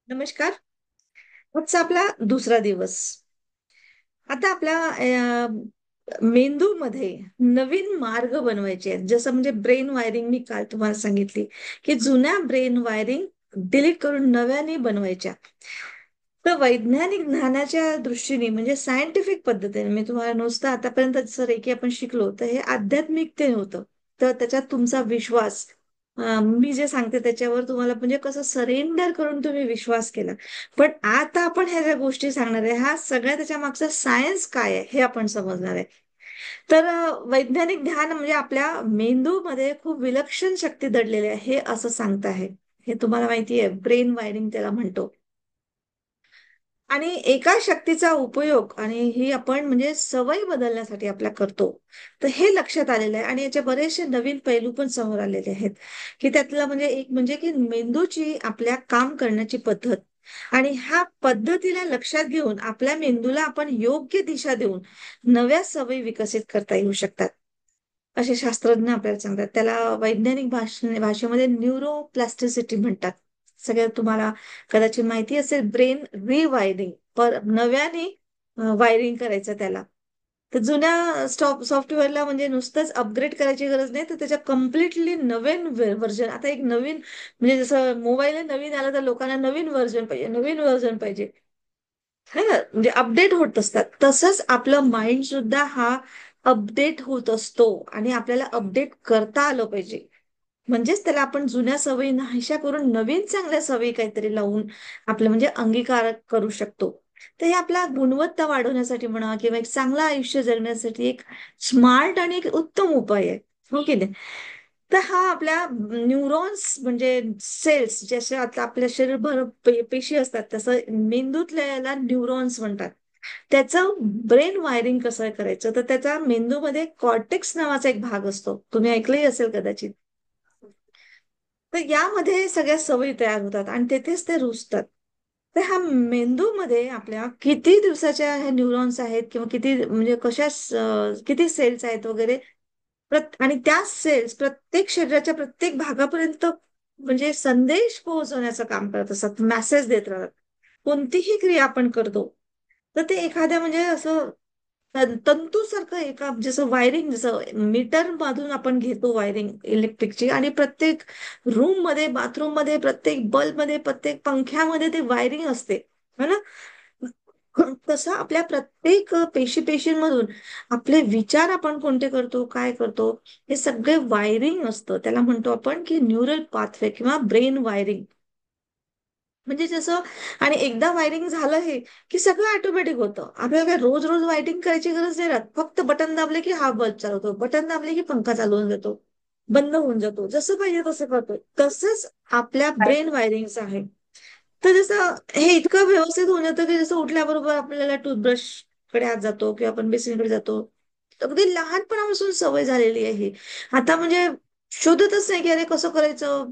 नमस्कार. आजचा आपला दुसरा दिवस. आता आपल्या मेंदूमध्ये नवीन मार्ग बनवायचे आहेत. जसं म्हणजे ब्रेन वायरिंग मी काल तुम्हाला सांगितली, की जुन्या ब्रेन वायरिंग डिलीट करून नव्याने बनवायच्या. तर वैज्ञानिक ज्ञानाच्या दृष्टीने म्हणजे सायंटिफिक पद्धतीने मी तुम्हाला नुसतं आतापर्यंत जसं रेकी आपण शिकलो, तर हे आध्यात्मिकते होतं. तर त्याच्यात तुमचा विश्वास मी जे सांगते त्याच्यावर तुम्हाला म्हणजे कसं सरेंडर करून तुम्ही विश्वास केला. पण आता आपण ह्या ज्या गोष्टी सांगणार आहे, ह्या सगळ्या त्याच्या मागचं सायन्स काय आहे हे आपण समजणार आहे. तर वैज्ञानिक ध्यान म्हणजे आपल्या मेंदूमध्ये खूप विलक्षण शक्ती दडलेली आहे हे असं सांगत आहे. हे तुम्हाला माहिती आहे, ब्रेन वायरिंग त्याला म्हणतो. आणि एका शक्तीचा उपयोग आणि ही आपण म्हणजे सवय बदलण्यासाठी आपल्या करतो. तर हे लक्षात आलेलं आहे आणि याचे बरेचसे नवीन पैलू पण समोर आलेले आहेत, की त्यातलं म्हणजे एक म्हणजे की मेंदूची आपल्या काम करण्याची पद्धत आणि ह्या पद्धतीला लक्षात घेऊन आपल्या मेंदूला आपण योग्य दिशा देऊन नव्या सवयी विकसित करता येऊ शकतात. असे शास्त्रज्ञ आपल्याला सांगतात. त्याला वैज्ञानिक भाषेमध्ये न्यूरोप्लास्टिसिटी म्हणतात. सगळ्यात तुम्हाला कदाचित माहिती असेल ब्रेन रिवायरिंग, पर नव्याने वायरिंग करायचं त्याला. तर जुन्या सॉफ्टवेअरला म्हणजे नुसतंच अपग्रेड करायची गरज नाही, तर त्याच्या कम्प्लिटली नवीन व्हर्जन. आता एक नवीन म्हणजे जसं मोबाईल नवीन आला तर लोकांना नवीन व्हर्जन पाहिजे, नवीन व्हर्जन पाहिजे. है ना, म्हणजे अपडेट होत असतात. तसंच आपलं माइंड सुद्धा हा अपडेट होत असतो आणि आपल्याला अपडेट करता आलं पाहिजे. म्हणजेच त्याला आपण जुन्या सवयी नाहीशा करून नवीन चांगल्या सवयी काहीतरी लावून आपलं म्हणजे अंगीकार करू शकतो. तर हे आपला गुणवत्ता वाढवण्यासाठी म्हणा किंवा एक चांगलं आयुष्य जगण्यासाठी एक स्मार्ट आणि एक उत्तम उपाय आहे. हो की नाही? तर हा आपल्या न्यूरॉन्स म्हणजे सेल्स जसे आता आपल्या शरीरभर पेशी असतात तसं मेंदूतल्या याला न्यूरॉन्स म्हणतात. त्याचं ब्रेन वायरिंग कसं करायचं तर त्याचा मेंदूमध्ये कॉर्टेक्स नावाचा एक भाग असतो, तुम्ही ऐकलंही असेल कदाचित. तर यामध्ये सगळ्या सवयी तयार होतात आणि तेथेच ते रुजतात. तर ह्या मेंदूमध्ये आपल्या किती दिवसाच्या ह्या न्यूरॉन्स आहेत किंवा किती म्हणजे कशा किती सेल्स आहेत वगैरे. आणि त्या सेल्स प्रत्येक शरीराच्या प्रत्येक भागापर्यंत म्हणजे संदेश पोहोचवण्याचं काम करत असतात, मेसेज देत राहतात. कोणतीही क्रिया आपण करतो तर ते एखाद्या म्हणजे असं तंतूसारखं एका जसं वायरिंग, जसं मीटर मधून आपण घेतो वायरिंग इलेक्ट्रिकची आणि प्रत्येक रूम मध्ये, बाथरूम मध्ये, प्रत्येक बल्ब मध्ये, प्रत्येक पंख्यामध्ये ते वायरिंग असते, है ना. तसं आपल्या प्रत्येक पेशींमधून आपले विचार आपण कोणते करतो, काय करतो, हे सगळे वायरिंग असतं. त्याला म्हणतो आपण की न्यूरल पाथवे किंवा ब्रेन वायरिंग. म्हणजे जसं आणि एकदा वायरिंग झालं हे की सगळं ऑटोमॅटिक होतं. आपल्याला काय रोज रोज वायरिंग करायची गरज नाही राहत. फक्त बटन दाबले की हा बल्ब चालू होतो, बटन दाबले की पंखा चालू होऊन जातो, बंद होऊन जातो, जसं पाहिजे तसं करतो. तसंच आपल्या ब्रेन वायरिंग आहे. तर जसं हे इतकं व्यवस्थित होऊन जातं की जसं उठल्याबरोबर आपल्याला टूथब्रश कडे हात जातो किंवा आपण बेसिनकडे जातो. अगदी लहानपणापासून सवय झालेली आहे. आता म्हणजे शोधतच नाही की अरे कसं करायचं,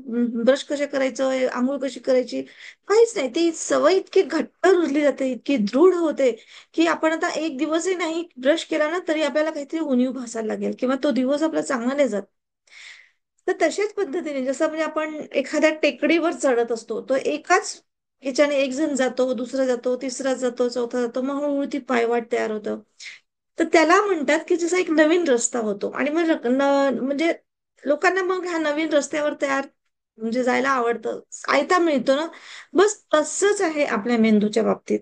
ब्रश कसे करायचं, आंघोळ कशी करायची, काहीच नाही. ती सवय इतकी घट्ट रुजली जाते, इतकी दृढ होते की आपण आता एक दिवसही नाही ब्रश केला ना तरी आपल्याला काहीतरी उणीव भासायला लागेल किंवा तो दिवस आपला चांगला नाही जात. तर तशाच पद्धतीने जसं म्हणजे आपण एखाद्या टेकडीवर चढत असतो, तो एकाच ह्याच्याने एक जण जातो, दुसरा जातो, तिसरा जातो, चौथा जातो, मग हळूहळू ती पायवाट तयार होतं. तर त्याला म्हणतात की जसा एक नवीन रस्ता होतो आणि मग म्हणजे लोकांना मग ह्या नवीन रस्त्यावर तयार म्हणजे जायला आवडतं, आयता मिळतो ना. बस तसंच आहे आपल्या मेंदूच्या बाबतीत,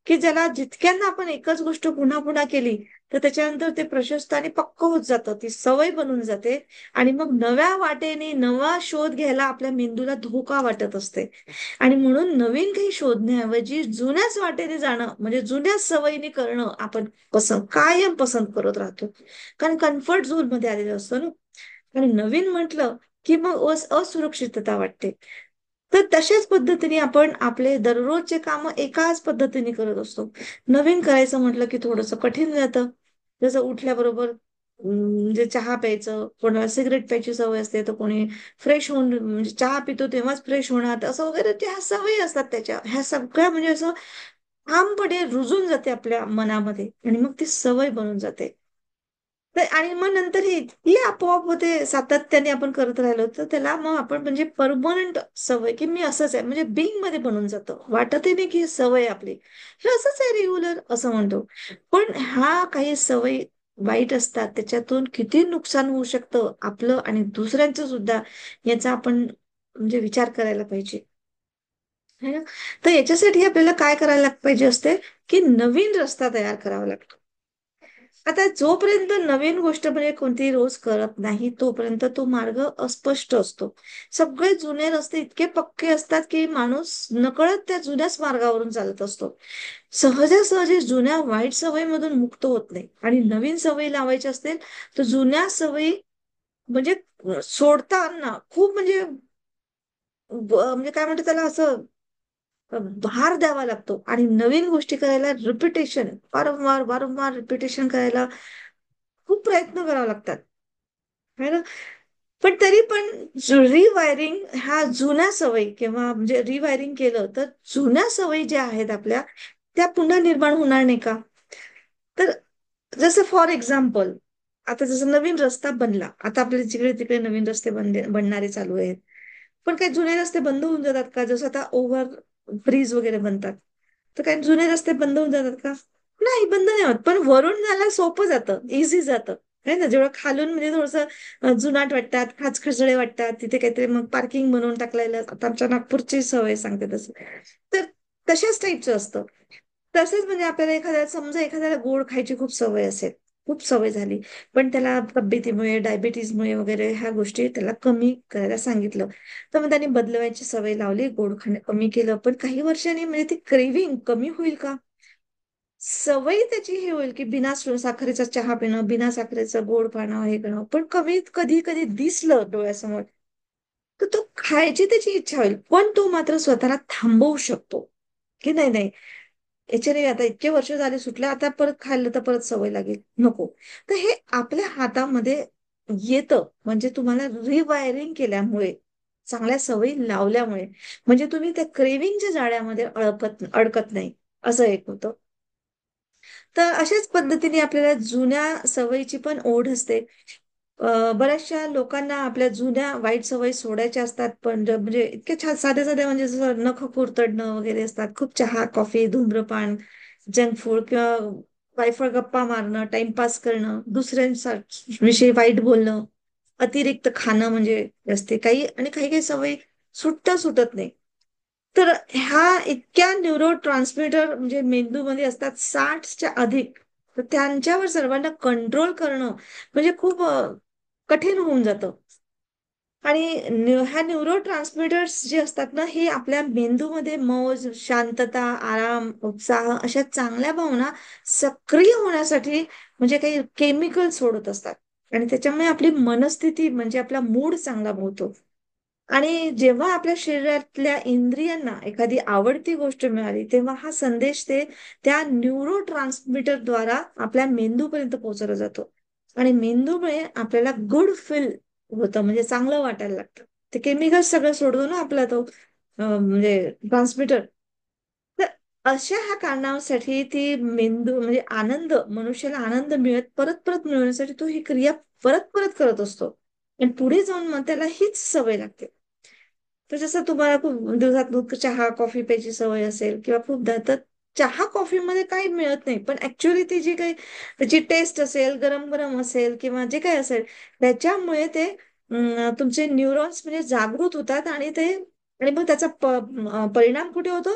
की ज्याला जितक्यांदा आपण एकच गोष्ट पुन्हा पुन्हा केली तर त्याच्यानंतर ते प्रशस्त आणि पक्क होत जातं, ती सवय बनून जाते आणि मग नव्या वाटेने नवा शोध घ्यायला आपल्या मेंदूला धोका वाटत असते. आणि म्हणून नवीन काही शोधण्याऐवजी जुन्याच वाटेने जाणं म्हणजे जुन्याच सवयीने करणं आपण कायम पसंत करत राहतो. कारण कम्फर्ट झोन मध्ये आलेलं असतं ना. आणि नवीन म्हटलं की मग असुरक्षितता वाटते. तर तशाच पद्धतीने आपण आपले दररोजचे काम एकाच पद्धतीने करत असतो. नवीन करायचं म्हटलं की थोडंसं कठीण जातं. जसं उठल्याबरोबर म्हणजे चहा प्यायचं, कोणाला सिगरेट प्यायची सवय असते, तर कोणी फ्रेश होऊन म्हणजे चहा पितो तेव्हाच फ्रेश होणार असं वगैरे, ते ह्या सवयी असतात त्याच्या, ह्या सगळ्या म्हणजे असं ठामपणे रुजून जाते आपल्या मनामध्ये आणि मग ती सवय बनून जाते. तर आणि मग नंतर हे आपोआप होते, सातत्याने आपण करत राहिलो तर त्याला मग आपण म्हणजे परमनंट सवय, की मी असंच आहे म्हणजे बिंग मध्ये बनून जातं. वाटतही नाही की ही सवय आहे आपली, हे असंच आहे रेग्युलर असं म्हणतो. पण ह्या काही सवयी वाईट असतात, त्याच्यातून किती नुकसान होऊ शकतं आपलं आणि दुसऱ्यांचं सुद्धा, याचा आपण म्हणजे विचार करायला पाहिजे. है ना? तर याच्यासाठी आपल्याला काय करायला पाहिजे असते, की नवीन रस्ता तयार करावा लागतो. आता जोपर्यंत नवीन गोष्ट म्हणजे कोणती रोज करत नाही, तोपर्यंत तो मार्ग अस्पष्ट असतो. सगळे जुने रस्ते इतके पक्के असतात, की माणूस नकळत त्या जुन्याच मार्गावरून चालत असतो. सहजासहजी जुन्या वाईट सवयीमधून मुक्त होत नाही आणि नवीन सवयी लावायची असतील, तर जुन्या सवयी म्हणजे सोडताना खूप म्हणजे म्हणजे काय म्हणतात त्याला, असं भार द्यावा लागतो आणि नवीन गोष्टी करायला रिपिटेशन, वारंवार वारंवार रिपिटेशन करायला खूप प्रयत्न करावे लागतात. है ना? पण तरी पण रिवायरिंग ह्या जुन्या सवयी किंवा म्हणजे रिवायरिंग केलं तर जुन्या सवयी ज्या आहेत आपल्या, त्या पुन्हा निर्माण होणार नाही का? तर जसं फॉर एक्झाम्पल, आता जसं नवीन रस्ता बनला, आता आपल्या जिकडे तिकडे नवीन रस्ते बनणारे चालू आहेत. पण काही जुने रस्ते बंद होऊन जातात का? जसं आता ओव्हर ब्रिज वगैरे बनतात, तर काही जुने रस्ते बंद होऊन जातात का? नाही, बंद नाही होत. पण वरून जायला सोपं जातं, इझी जातं. है ना? जेव्हा खालून म्हणजे थोडंसं जुनाट वाटतात, खाचखळचळे वाटतात, तिथे काहीतरी मग पार्किंग बनवून टाकलेलं. आता आमच्या नागपूरची सवय सांगते तसं. तर तशाच टाईपचं असतं. तसेच म्हणजे आपल्याला समजा एखाद्याला गोड खायची खूप सवय असेल, खूप सवय झाली, पण त्याला तब्येतीमुळे, डायबिटीजमुळे वगैरे ह्या गोष्टी त्याला कमी करायला सांगितलं. तर मग त्यांनी बदलवायची सवय लावली, गोड खाणं कमी केलं. पण काही वर्षांनी म्हणजे ती क्रेव्हिंग कमी होईल का? सवय त्याची ही होईल, की बिना साखरेचा चहा पिणं, बिना साखरेचं गोड पाणं, हे करणं. पण कधी कधी दिसलं डोळ्यासमोर, तर तो खायची त्याची इच्छा होईल. पण तो मात्र स्वतःला थांबवू शकतो, की नाही, नाही, याच्याने आता इतके वर्ष झाले सुटले, आता परत खाल्लं तर परत सवय लागेल, नको. तर हे आपल्या हातामध्ये येतं, म्हणजे तुम्हाला रिवायरिंग केल्यामुळे, चांगल्या सवयी लावल्यामुळे, म्हणजे तुम्ही त्या क्रेविंगच्या जाळ्यामध्ये अडकत नाही, असं एक होतं. तर अशाच पद्धतीने आपल्याला जुन्या सवयीची पण ओढ असते. बऱ्याचशा लोकांना आपल्या जुन्या वाईट सवयी सोडायच्या असतात, पण म्हणजे इतक्या छान साध्या साध्या, म्हणजे जसं नख कुरतडणं वगैरे असतात, खूप चहा, कॉफी, धूम्रपान, जंक फूड किंवा वायफळ गप्पा मारणं, टाइमपास करणं, विषयी वाईट बोलणं, अतिरिक्त खाणं म्हणजे असते काही, आणि काही काही सवयी सुटत नाही. तर ह्या इतक्या न्यूरो ट्रान्समीटर म्हणजे मेंदूमध्ये असतात 60च्या अधिक. तर त्यांच्यावर सर्वांना कंट्रोल करणं म्हणजे खूप कठीण होऊन जातं. आणि ह्या न्यूरो ट्रान्समीटर्स जे असतात ना, हे आपल्या मेंदूमध्ये मौज, शांतता, आराम, उत्साह अशा चांगल्या भावना सक्रिय होण्यासाठी म्हणजे काही केमिकल सोडत असतात. आणि त्याच्यामुळे आपली मनस्थिती म्हणजे आपला मूड चांगला होतो. आणि जेव्हा आपल्या शरीरातल्या इंद्रियांना एखादी आवडती गोष्ट मिळाली, तेव्हा हा संदेश ते त्या न्यूरो ट्रान्समीटरद्वारा आपल्या मेंदूपर्यंत पोहोचवला जातो. आणि मेंदूमुळे आपल्याला गुड फील होतं, म्हणजे चांगलं वाटायला लागतं. ते केमिकल सगळं सोडतो ना आपला तो म्हणजे ट्रान्समीटर. तर अशा ह्या कारणासाठी ती मेंदू म्हणजे आनंद, मनुष्याला आनंद मिळत परत परत मिळवण्यासाठी तो ही क्रिया परत परत करत असतो. आणि पुढे जाऊन मग त्याला हीच सवय लागते. तर जसं तुम्हाला खूप दिवसात चहा कॉफी प्यायची सवय असेल किंवा खूपदा, तर चहा कॉफीमध्ये काही मिळत नाही, पण ऍक्च्युअली ती जी काही त्याची टेस्ट असेल, गरम गरम असेल किंवा जे काही असेल, त्याच्यामुळे ते तुमचे न्यूरॉन्स म्हणजे जागृत होतात आणि ते, आणि मग त्याचा परिणाम कुठे होतो?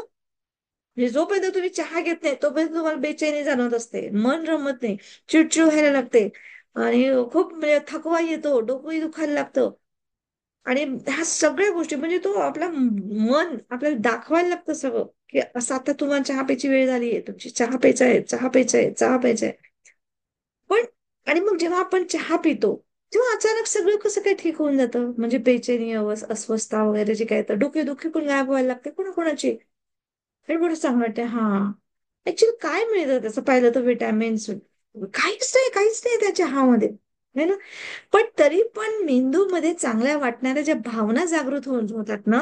म्हणजे जोपर्यंत तुम्ही चहा घेत नाही, तोपर्यंत तुम्हाला बेचैनी जाणवत असते, मन रमत नाही, चिडचिड व्हायला लागते, आणि खूप म्हणजे थकवा येतो, डोकंही दुखायला लागतं. आणि ह्या सगळ्या गोष्टी म्हणजे तो आपला मन आपल्याला दाखवायला लागतं सगळं, की असं आता तुम्हाला चहा प्यायची वेळ झालीये, तुमची चहा प्यायचा आहे, चहा प्यायचा आहे, चहा प्यायचा आहे. पण आणि मग जेव्हा आपण चहा पितो, तेव्हा अचानक सगळं कसं काय ठीक होऊन जातं, म्हणजे बेचैनी, अस्वस्थता वगैरे जे काय, तर डोकेदुखी पण गायब व्हायला लागते कोणाकोणाची. आणि बरं चांगलं वाटतं, हा ऍक्च्युली काय मिळतं त्याचं पाहिलं तर, विटॅमिन्स काहीच नाही त्या चहामध्ये, है ना? पण तरी पण मेंदूमध्ये चांगल्या वाटणाऱ्या ज्या भावना जागृत होतात ना,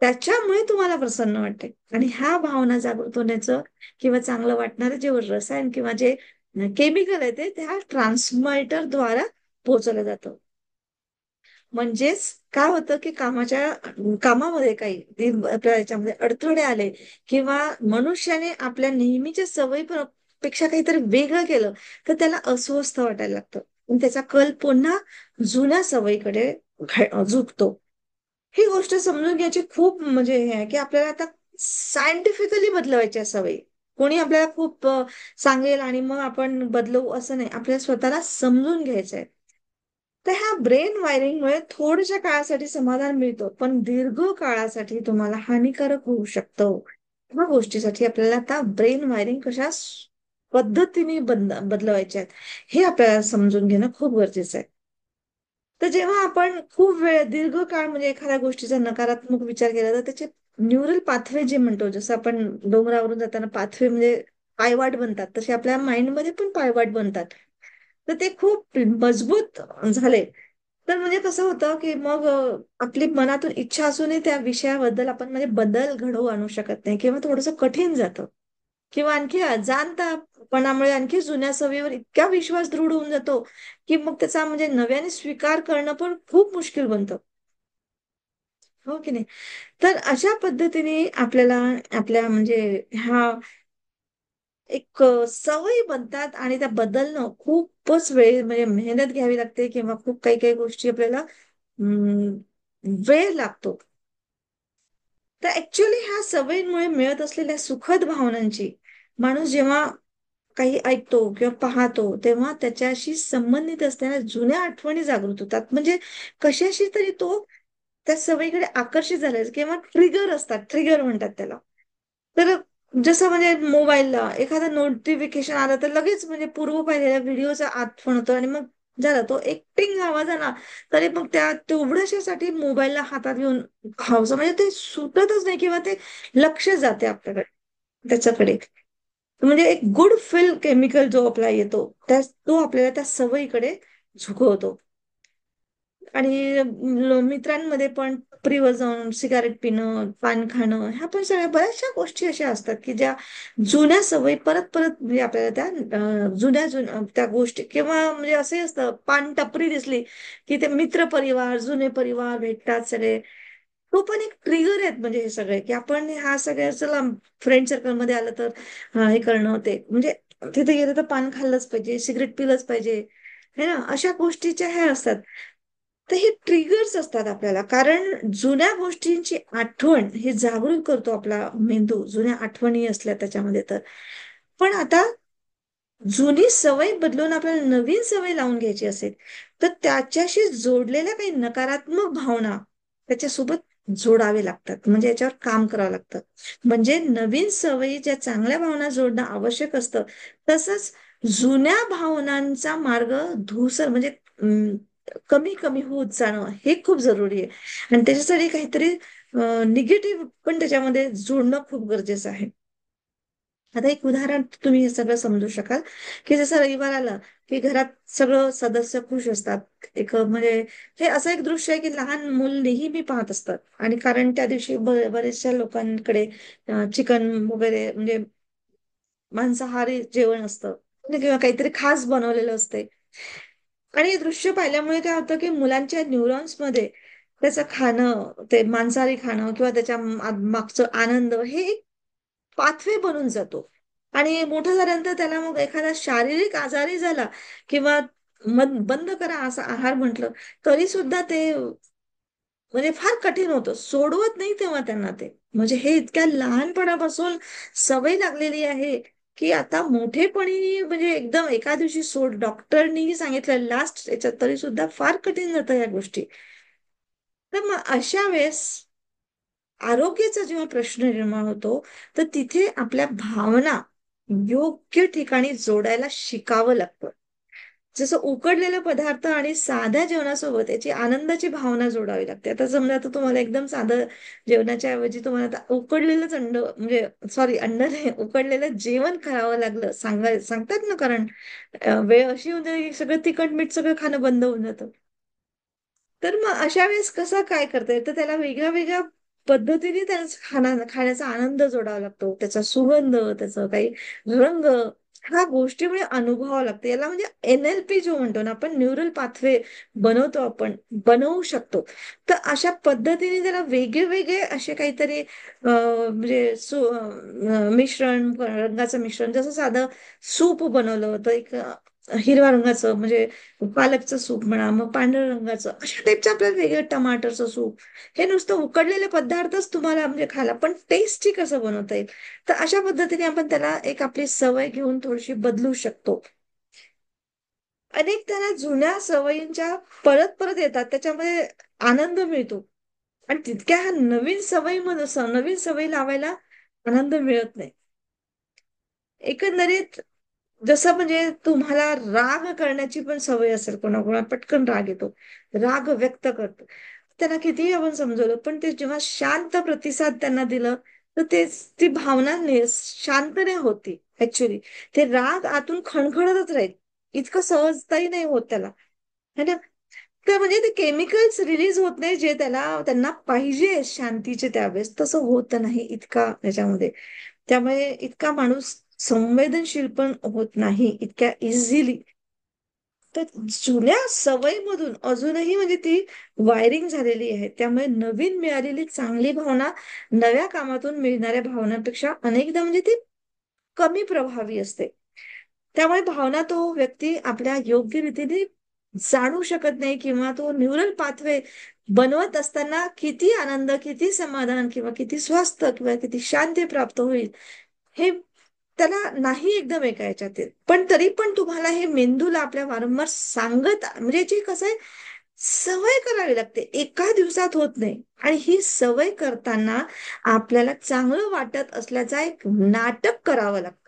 त्याच्यामुळे तुम्हाला प्रसन्न वाटते. आणि ह्या भावना जागृत होण्याचं किंवा चांगलं वाटणारं जे रसायन किंवा जे केमिकल आहे ते त्या ट्रान्समायटर द्वारा पोहोचवलं जातं. म्हणजेच काय होतं की कामामध्ये काही आपल्या याच्यामध्ये अडथळे आले किंवा मनुष्याने आपल्या नेहमीच्या पेक्षा काहीतरी वेगळं केलं तर त्याला अस्वस्थ वाटायला लागतं. आणि त्याचा कल पुन्हा जुन्या सवयीकडे झुकतो. ही गोष्ट समजून घ्यायची खूप म्हणजे हे आहे की आपल्याला आता सायंटिफिकली बदलवायच्या सवयी. कोणी आपल्याला खूप सांगेल आणि मग आपण बदलवू असं नाही. आपल्याला स्वतःला समजून घ्यायचंय. तर ह्या ब्रेन वायरिंगमुळे थोड्याशा काळासाठी समाधान मिळतं, पण दीर्घ काळासाठी तुम्हाला हानिकारक होऊ शकतं. ह्या गोष्टीसाठी आपल्याला आता ब्रेन वायरिंग कशा पद्धतीने बदलवायच्या आहेत, हे आपल्याला समजून घेणं खूप गरजेचं आहे. तर जेव्हा आपण खूप वेळ दीर्घ काळ म्हणजे एखाद्या गोष्टीचा नकारात्मक विचार केला तर त्याचे न्यूरल पाथवे जे म्हणतो, जसं आपण डोंगरावरून जाताना पाथवे म्हणजे पायवाट बनतात, तसे आपल्या माइंडमध्ये पण पायवाट बनतात. तर ते खूप मजबूत झाले तर म्हणजे कसं होतं की मग आपली मनातून इच्छा असूनही त्या विषयाबद्दल आपण म्हणजे बदल घडवून आणू शकत नाही किंवा थोडंसं कठीण जातं. किंवा आणखी अजाणतापणामुळे आणखी जुन्या सवयीवर इतका विश्वास दृढ होऊन जातो की मग त्याचा म्हणजे नव्याने स्वीकार करणं पण खूप मुश्किल बनतं. हो की नाही? तर अशा पद्धतीने आपल्याला आपल्या म्हणजे ह्या एक सवयी बनतात आणि त्या बदलणं खूपच वेळ म्हणजे मेहनत घ्यावी लागते किंवा खूप काही काही गोष्टी आपल्याला वेळ लागतो. तर ऍक्च्युअली ह्या सवयींमुळे मिळत असलेल्या सुखद भावनांची माणूस जेव्हा काही ऐकतो किंवा पाहतो तेव्हा त्याच्याशी संबंधित असलेल्या जुन्या आठवणी जागृत होतात. म्हणजे कशाशी तरी तो त्या सवयीकडे आकर्षित झाला किंवा ट्रिगर असतात, ट्रिगर म्हणतात त्याला. तर जसं म्हणजे मोबाईलला एखादा नोटिफिकेशन आलं तर लगेच म्हणजे पूर्व पाहिलेल्या व्हिडिओचा आठवण होतो आणि मग झाला तो एक टिंग आवाज आला तरी मग त्या तेवढ्याशासाठी मोबाईलला हातात घेऊन खावसं म्हणजे ते सुटतच नाही किंवा ते लक्ष जाते आपल्याकडे त्याच्याकडे. म्हणजे एक गुड फिल केमिकल जो आपला येतो तो आपल्याला त्या सवयीकडे झुकवतो. आणि मित्रांमध्ये पण टपरीवर जाऊन सिगारेट पिणं, पान खाणं, ह्या पण सगळ्या बऱ्याचशा गोष्टी अशा असतात की ज्या जुन्या सवयी परत परत म्हणजे आपल्याला त्या जुन्या जुन्या त्या गोष्टी किंवा म्हणजे असंही असतं पान टपरी दिसली की ते मित्र परिवार, जुने परिवार भेटतात सगळे. तो पण एक ट्रिगर आहेत म्हणजे हे सगळे की आपण ह्या सगळ्या चला फ्रेंड सर्कलमध्ये आलं तर हे करणं ते म्हणजे तिथे गेलं तर पान खाल्लंच पाहिजे, सिगरेट पिलंच पाहिजे. है ना? अशा गोष्टीच्या ह्या असतात. तर हे ट्रिगर्स असतात आपल्याला कारण जुन्या गोष्टींची आठवण हे जागृत करतो आपला मेंदू जुन्या आठवणी असल्या त्याच्यामध्ये तर. पण आता जुनी सवय बदलून आपल्याला नवीन सवय लावून घ्यायची असेल तर त्याच्याशी जोडलेल्या काही नकारात्मक भावना त्याच्यासोबत जोडावे लागतात म्हणजे याच्यावर काम करावं लागतं. म्हणजे नवीन सवयी ज्या चांगल्या भावना जोडणं आवश्यक असतं तसंच जुन्या भावनांचा मार्ग धूसर म्हणजे कमी कमी होत जाणं हे खूप जरुरी आहे आणि त्याच्यासाठी काहीतरी निगेटिव्ह पण त्याच्यामध्ये जोडणं खूप गरजेचं आहे. आता एक उदाहरण तुम्ही हे सगळं समजू शकाल की जसं रविवार आला की घरात सगळं सदस्य खुश असतात. एक म्हणजे हे असं एक दृश्य आहे की लहान मूल नेहमी पाहत असतात आणि कारण त्या दिवशी बरेचशा लोकांकडे चिकन वगैरे म्हणजे मांसाहारी जेवण असतं किंवा काहीतरी खास बनवलेलं असते. आणि हे दृश्य पाहिल्यामुळे काय होतं की मुलांच्या न्यूरॉन्समध्ये त्याचं खाणं ते मांसाहारी खाणं किंवा त्याच्या मागचं आनंद हे एक पाथवे बनून जातो. आणि मोठं झाल्यानंतर त्याला मग एखादा शारीरिक आजारही झाला किंवा बंद करा असा आहार म्हटलं तरी सुद्धा ते म्हणजे फार कठीण होतं. सोडवत नाही तेव्हा त्यांना ते. म्हणजे हे इतक्या लहानपणापासून सवय लागलेली आहे, की आता मोठेपणी म्हणजे एकदम एका दिवशी डॉक्टरनीही सांगितलं लास्ट याच्यात तरी सुद्धा फार कठीण जातं या गोष्टी. तर मग अशा वेळेस आरोग्याचा जेव्हा प्रश्न निर्माण होतो, तर तिथे आपल्या भावना योग्य ठिकाणी जोडायला शिकावं लागतं. जसं उकडलेले पदार्थ आणि साध्या जेवणासोबत याची आनंदाची भावना जोडावी लागते. आता समजा आता तुम्हाला एकदम साधं जेवणाच्या ऐवजी तुम्हाला आता उकडलेलंच अंड म्हणजे सॉरी अंड नाही, उकडलेलं जेवण खावं लागलं सांगतात ना कारण वेळ अशी होऊन जाते की सगळं तिखट मीठ सगळं खाणं बंद होऊन जातं. तर मग अशा वेळेस कसं काय करता येईल? तर त्याला वेगळ्या वेगळ्या पद्धतीने त्याला खाण्याचा आनंद जोडावा लागतो. त्याचा सुगंध, त्याचा काही रंग ह्या गोष्टीमुळे अनुभवावं लागतं. याला म्हणजे NLP जो म्हणतो ना आपण, न्यूरल पाथवे बनवतो आपण, बनवू शकतो. तर अशा पद्धतीने त्याला वेगळे वेगळे असे काहीतरी म्हणजे मिश्रण, रंगाचं मिश्रण, जसं साधं सूप बनवलं होतं एक हिरव्या रंगाचं, म्हणजे पालकचं सूप म्हणा, मग पांढऱ्या रंगाचं, अशा टाईपचं आपल्याला वेगळं, टमाटरचं सूप. हे नुसतं उकडलेले पदार्थच तुम्हाला म्हणजे खायला, पण टेस्टी कसं बनवता येईल, तर अशा पद्धतीने आपण त्याला एक आपली सवय घेऊन थोडीशी बदलू शकतो. अनेक त्यांना जुन्या सवयींच्या परत परत येतात, त्याच्यामध्ये आनंद मिळतो. आणि तितक्या ह्या नवीन सवयीमध्ये नवीन सवयी लावायला आनंद मिळत नाही. एकंदरीत जसं म्हणजे तुम्हाला राग करण्याची पण सवय असेल, कोणाकोणाला पटकन राग येतो, राग व्यक्त करतो, त्यांना कितीही आपण समजवलं, पण ते जेव्हा शांत प्रतिसाद त्यांना दिलं, तर ते ती भावना शांत नाही होती ऍक्च्युली. ते राग आतून खणखणतच राहील, इतकं सहजताही नाही होत त्याला, है ना. तर म्हणजे ते केमिकल्स रिलीज होत नाही जे त्यांना पाहिजे शांतीचे त्यावेळेस, तसं होत नाही इतका त्याच्यामध्ये. त्यामुळे इतका माणूस संवेदनशील पण होत नाही इतक्या इझिली. तर जुन्या सवयीमधून अजूनही म्हणजे ती वायरिंग झालेली आहे, त्यामुळे नवीन मिळालेली चांगली भावना नव्या कामातून मिळणाऱ्या भावनांपेक्षा अनेकदा म्हणजे ती कमी प्रभावी असते. त्यामुळे भावना तो व्यक्ती आपल्या योग्य रीतीने जाणू शकत नाही, किंवा तो न्यूरल पाथवे बनवत असताना किती आनंद, किती समाधान, किंवा किती स्वास्थ्य, किंवा किती शांती प्राप्त होईल, हे त्याला नाही एकदम एका ह्याच्यात येत. पण तरी पण तुम्हाला हे मेंदूला आपल्या वारंवार सांगत, म्हणजे याची कसं आहे, सवय करावी लागते, एका दिवसात होत नाही. आणि ही सवय करताना आपल्याला चांगलं वाटत असल्याचा एक नाटक करावं लागतं.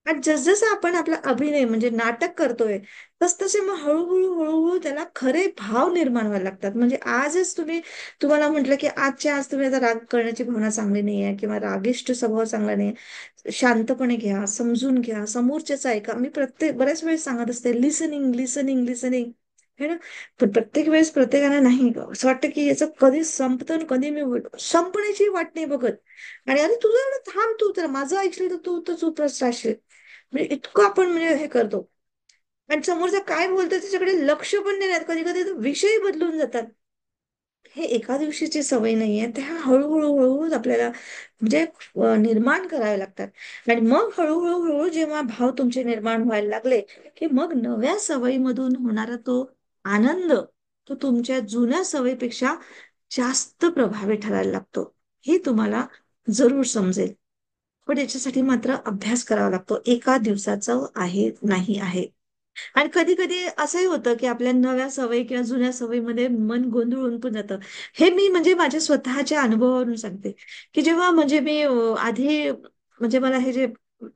आणि जसजसं आपण आपला अभिनय म्हणजे नाटक करतोय, तसतसे मग हळूहळू हळूहळू त्याला खरे भाव निर्माण व्हायला लागतात. म्हणजे आजच तुम्हाला म्हटलं की आजच्या आज तुम्ही आता राग करण्याची भावना चांगली नाही आहे, किंवा रागिष्ट स्वभाव चांगला नाही, शांतपणे घ्या, समजून घ्या, समोरच्याचं ऐका. मी बऱ्याच वेळेस सांगत असते, लिसनिंग लिसनिंग लिसनिंग, है ना. पण प्रत्येक वेळेस प्रत्येकाला नाही, असं वाटतं की याचं कधी संपतं आणि कधी मी संपण्याची वाट नाही बघत. आणि अरे तुझं एवढं थांब, तू तर माझं ऐकलं तर तू तर चुपच राहशील. म्हणजे इतकं आपण म्हणजे हे करतो. आणि समोरचा काय बोलतोय त्याच्याकडे लक्ष पण नाही राहत, कधी कधी विषय बदलून जातात. हे एका दिवशीची सवय नाहीये, त्या हळूहळू हळूहळू आपल्याला म्हणजे निर्माण करावे लागतात. आणि मग हळूहळू हळूहळू जेव्हा भाव तुमचे निर्माण व्हायला लागले, की मग नव्या सवयीमधून होणारा तो आनंद, तो तुमच्या जुन्या सवयीपेक्षा जास्त प्रभावी ठरायला लागतो. हे तुम्हाला जरूर समजेल. पण याच्यासाठी मात्र अभ्यास करावा लागतो, एका दिवसाचं आहे नाही आहे. आणि कधी कधी असंही होतं की आपल्या नव्या सवयी किंवा जुन्या सवयीमध्ये मन गोंधळून पण जातं. हे मी म्हणजे माझ्या स्वतःच्या अनुभवावरून सांगते, की जेव्हा म्हणजे मी आधी म्हणजे मला हे जे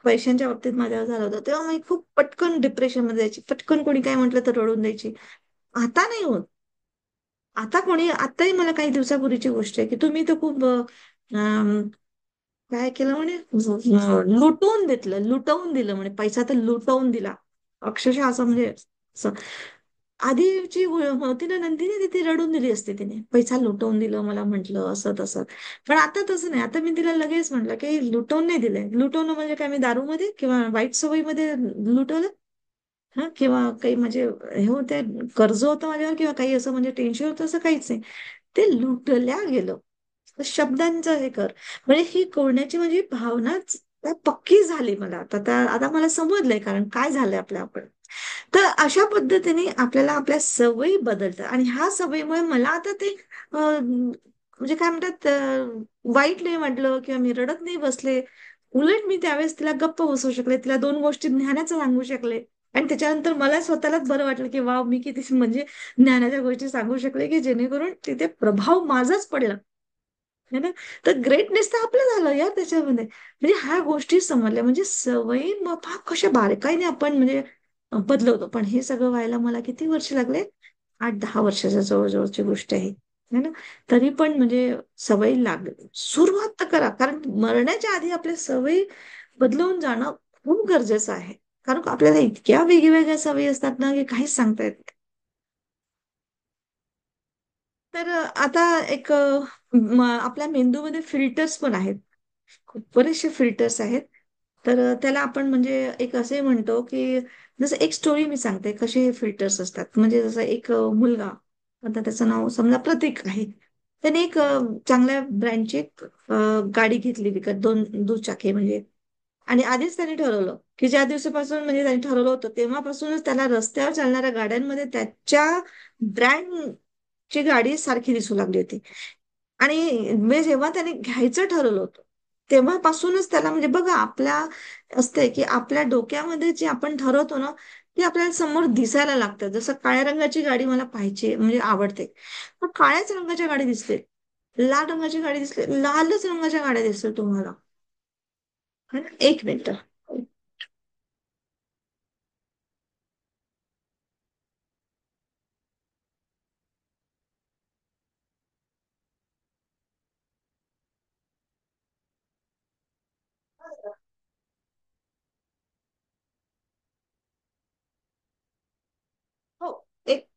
पैशांच्या बाबतीत माझ्यावर झालं होतं, तेव्हा मी खूप पटकन डिप्रेशन मध्ये जायची, पटकन कोणी काय म्हटलं तर रडून द्यायची. आता नाही होत. आता कोणी, आताही मला काही दिवसापूर्वीची गोष्ट आहे की तुम्ही तर खूप काय केलं म्हणे, लुटवून घेतलं, लुटवून दिलं म्हणे, पैसा तर लुटवून दिला, अक्षरशः असं म्हणजे असं. आधीची होती ना नंदिनी, ती रडून दिली असते तिने, पैसा लुटवून दिलं मला म्हटलं असं तसं. पण आता तसं नाही, आता मी तिला लगेच म्हटलं की लुटवून नाही दिलंय. लुटवणं म्हणजे काय, मी दारूमध्ये किंवा वाईट सवयीमध्ये लुटवलं, हा, किंवा काही म्हणजे हे होते, कर्ज होतं माझ्यावर, किंवा काही असं म्हणजे टेन्शन होतं, असं काहीच नाही. ते लुटल्या गेलं. शब्दांचं हे कर, म्हणजे ही करण्याची माझी भावनाच पक्की झाली मला आता. आता मला समजलंय कारण काय झालंय आपण. तर अशा पद्धतीने आपल्याला आपल्या सवयी बदलतात, आणि ह्या सवयीमुळे मला आता ते म्हणजे काय म्हणतात, वाईट नाही वाटलं, किंवा मी रडत नाही बसले. उलट मी त्यावेळेस तिला गप्प बसवू शकले, तिला दोन गोष्टी ज्ञानाचं सांगू शकले. आणि त्याच्यानंतर मला स्वतःलाच बरं वाटलं की वाव, मी किती म्हणजे ज्ञानाच्या गोष्टी सांगू शकले, की जेणेकरून तिथे प्रभाव माझाच पडला, है ना. तर ग्रेटनेस तर आपलं झालं यार त्याच्यामध्ये. म्हणजे ह्या गोष्टी समजल्या, म्हणजे सवयी मग फार कशा बारकाईने आपण म्हणजे बदलवतो. पण हे सगळं व्हायला मला किती वर्ष लागले, 8-10 वर्षाच्या जवळजवळची गोष्ट आहे, है ना. तरी पण म्हणजे सवयी लागली, सुरुवात तर करा, कारण मरण्याच्या आधी आपल्या सवयी बदलवून जाणं खूप गरजेचं आहे. कारण आपल्याला इतक्या वेगवेगळ्या सवयी असतात ना, की काहीच सांगता येत नाही. तर आता एक आपल्या मेंदूमध्ये फिल्टर्स पण आहेत, खूप बरेचसे फिल्टर्स आहेत. त्याला आपण म्हणजे एक असे म्हणतो की जसं एक स्टोरी मी सांगते कसे हे फिल्टर्स असतात. म्हणजे जसं एक मुलगा, आता त्याचं नाव समजा प्रतीक आहे. त्याने एक चांगल्या ब्रँडची एक गाडी घेतली विकत, दोन दुचाकी म्हणजे. आणि आधीच त्यांनी ठरवलं की ज्या दिवसापासून म्हणजे त्यांनी ठरवलं होतं तेव्हापासूनच त्याला रस्त्यावर चालणाऱ्या गाड्यांमध्ये त्याच्या ब्रँडची गाडी सारखी दिसू लागली होती. आणि म्हणजे जेव्हा त्याने घ्यायचं ठरवलं होतं तेव्हापासूनच त्याला म्हणजे बघा आपल्या असते की आपल्या डोक्यामध्ये जे आपण ठरवतो ना ते आपल्याला समोर दिसायला लागतं. जसं काळ्या रंगाची गाडी मला पाहिजे म्हणजे आवडते, मग काळ्याच रंगाच्या गाडी दिसते. लाल रंगाची गाडी दिसते, लालच रंगाच्या गाड्या दिसतील तुम्हाला. है ना? एक मिनिट. हो. एक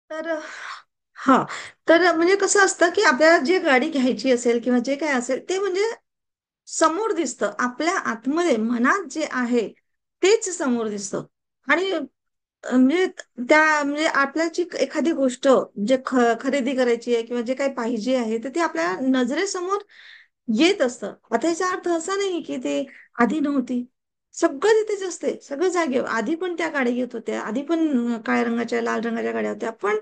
तर हा तर म्हणजे कसं असतं की आपल्याला जे गाडी घ्यायची असेल किंवा जे काय असेल ते म्हणजे समोर दिसतं. आपल्या आतमध्ये मनात जे आहे तेच समोर दिसतं. आणि म्हणजे त्या म्हणजे आपल्याला जी एखादी गोष्ट जे खरेदी करायची आहे किंवा जे काही पाहिजे आहे तर ते आपल्या नजरेसमोर येत असतं. आता याचा अर्थ असा नाही की ते आधी नव्हती. सगळं तिथेच असते, सगळं जागेवर. आधी पण त्या गाड्या येत होत्या, आधी पण काळ्या रंगाच्या लाल रंगाच्या गाड्या होत्या. पण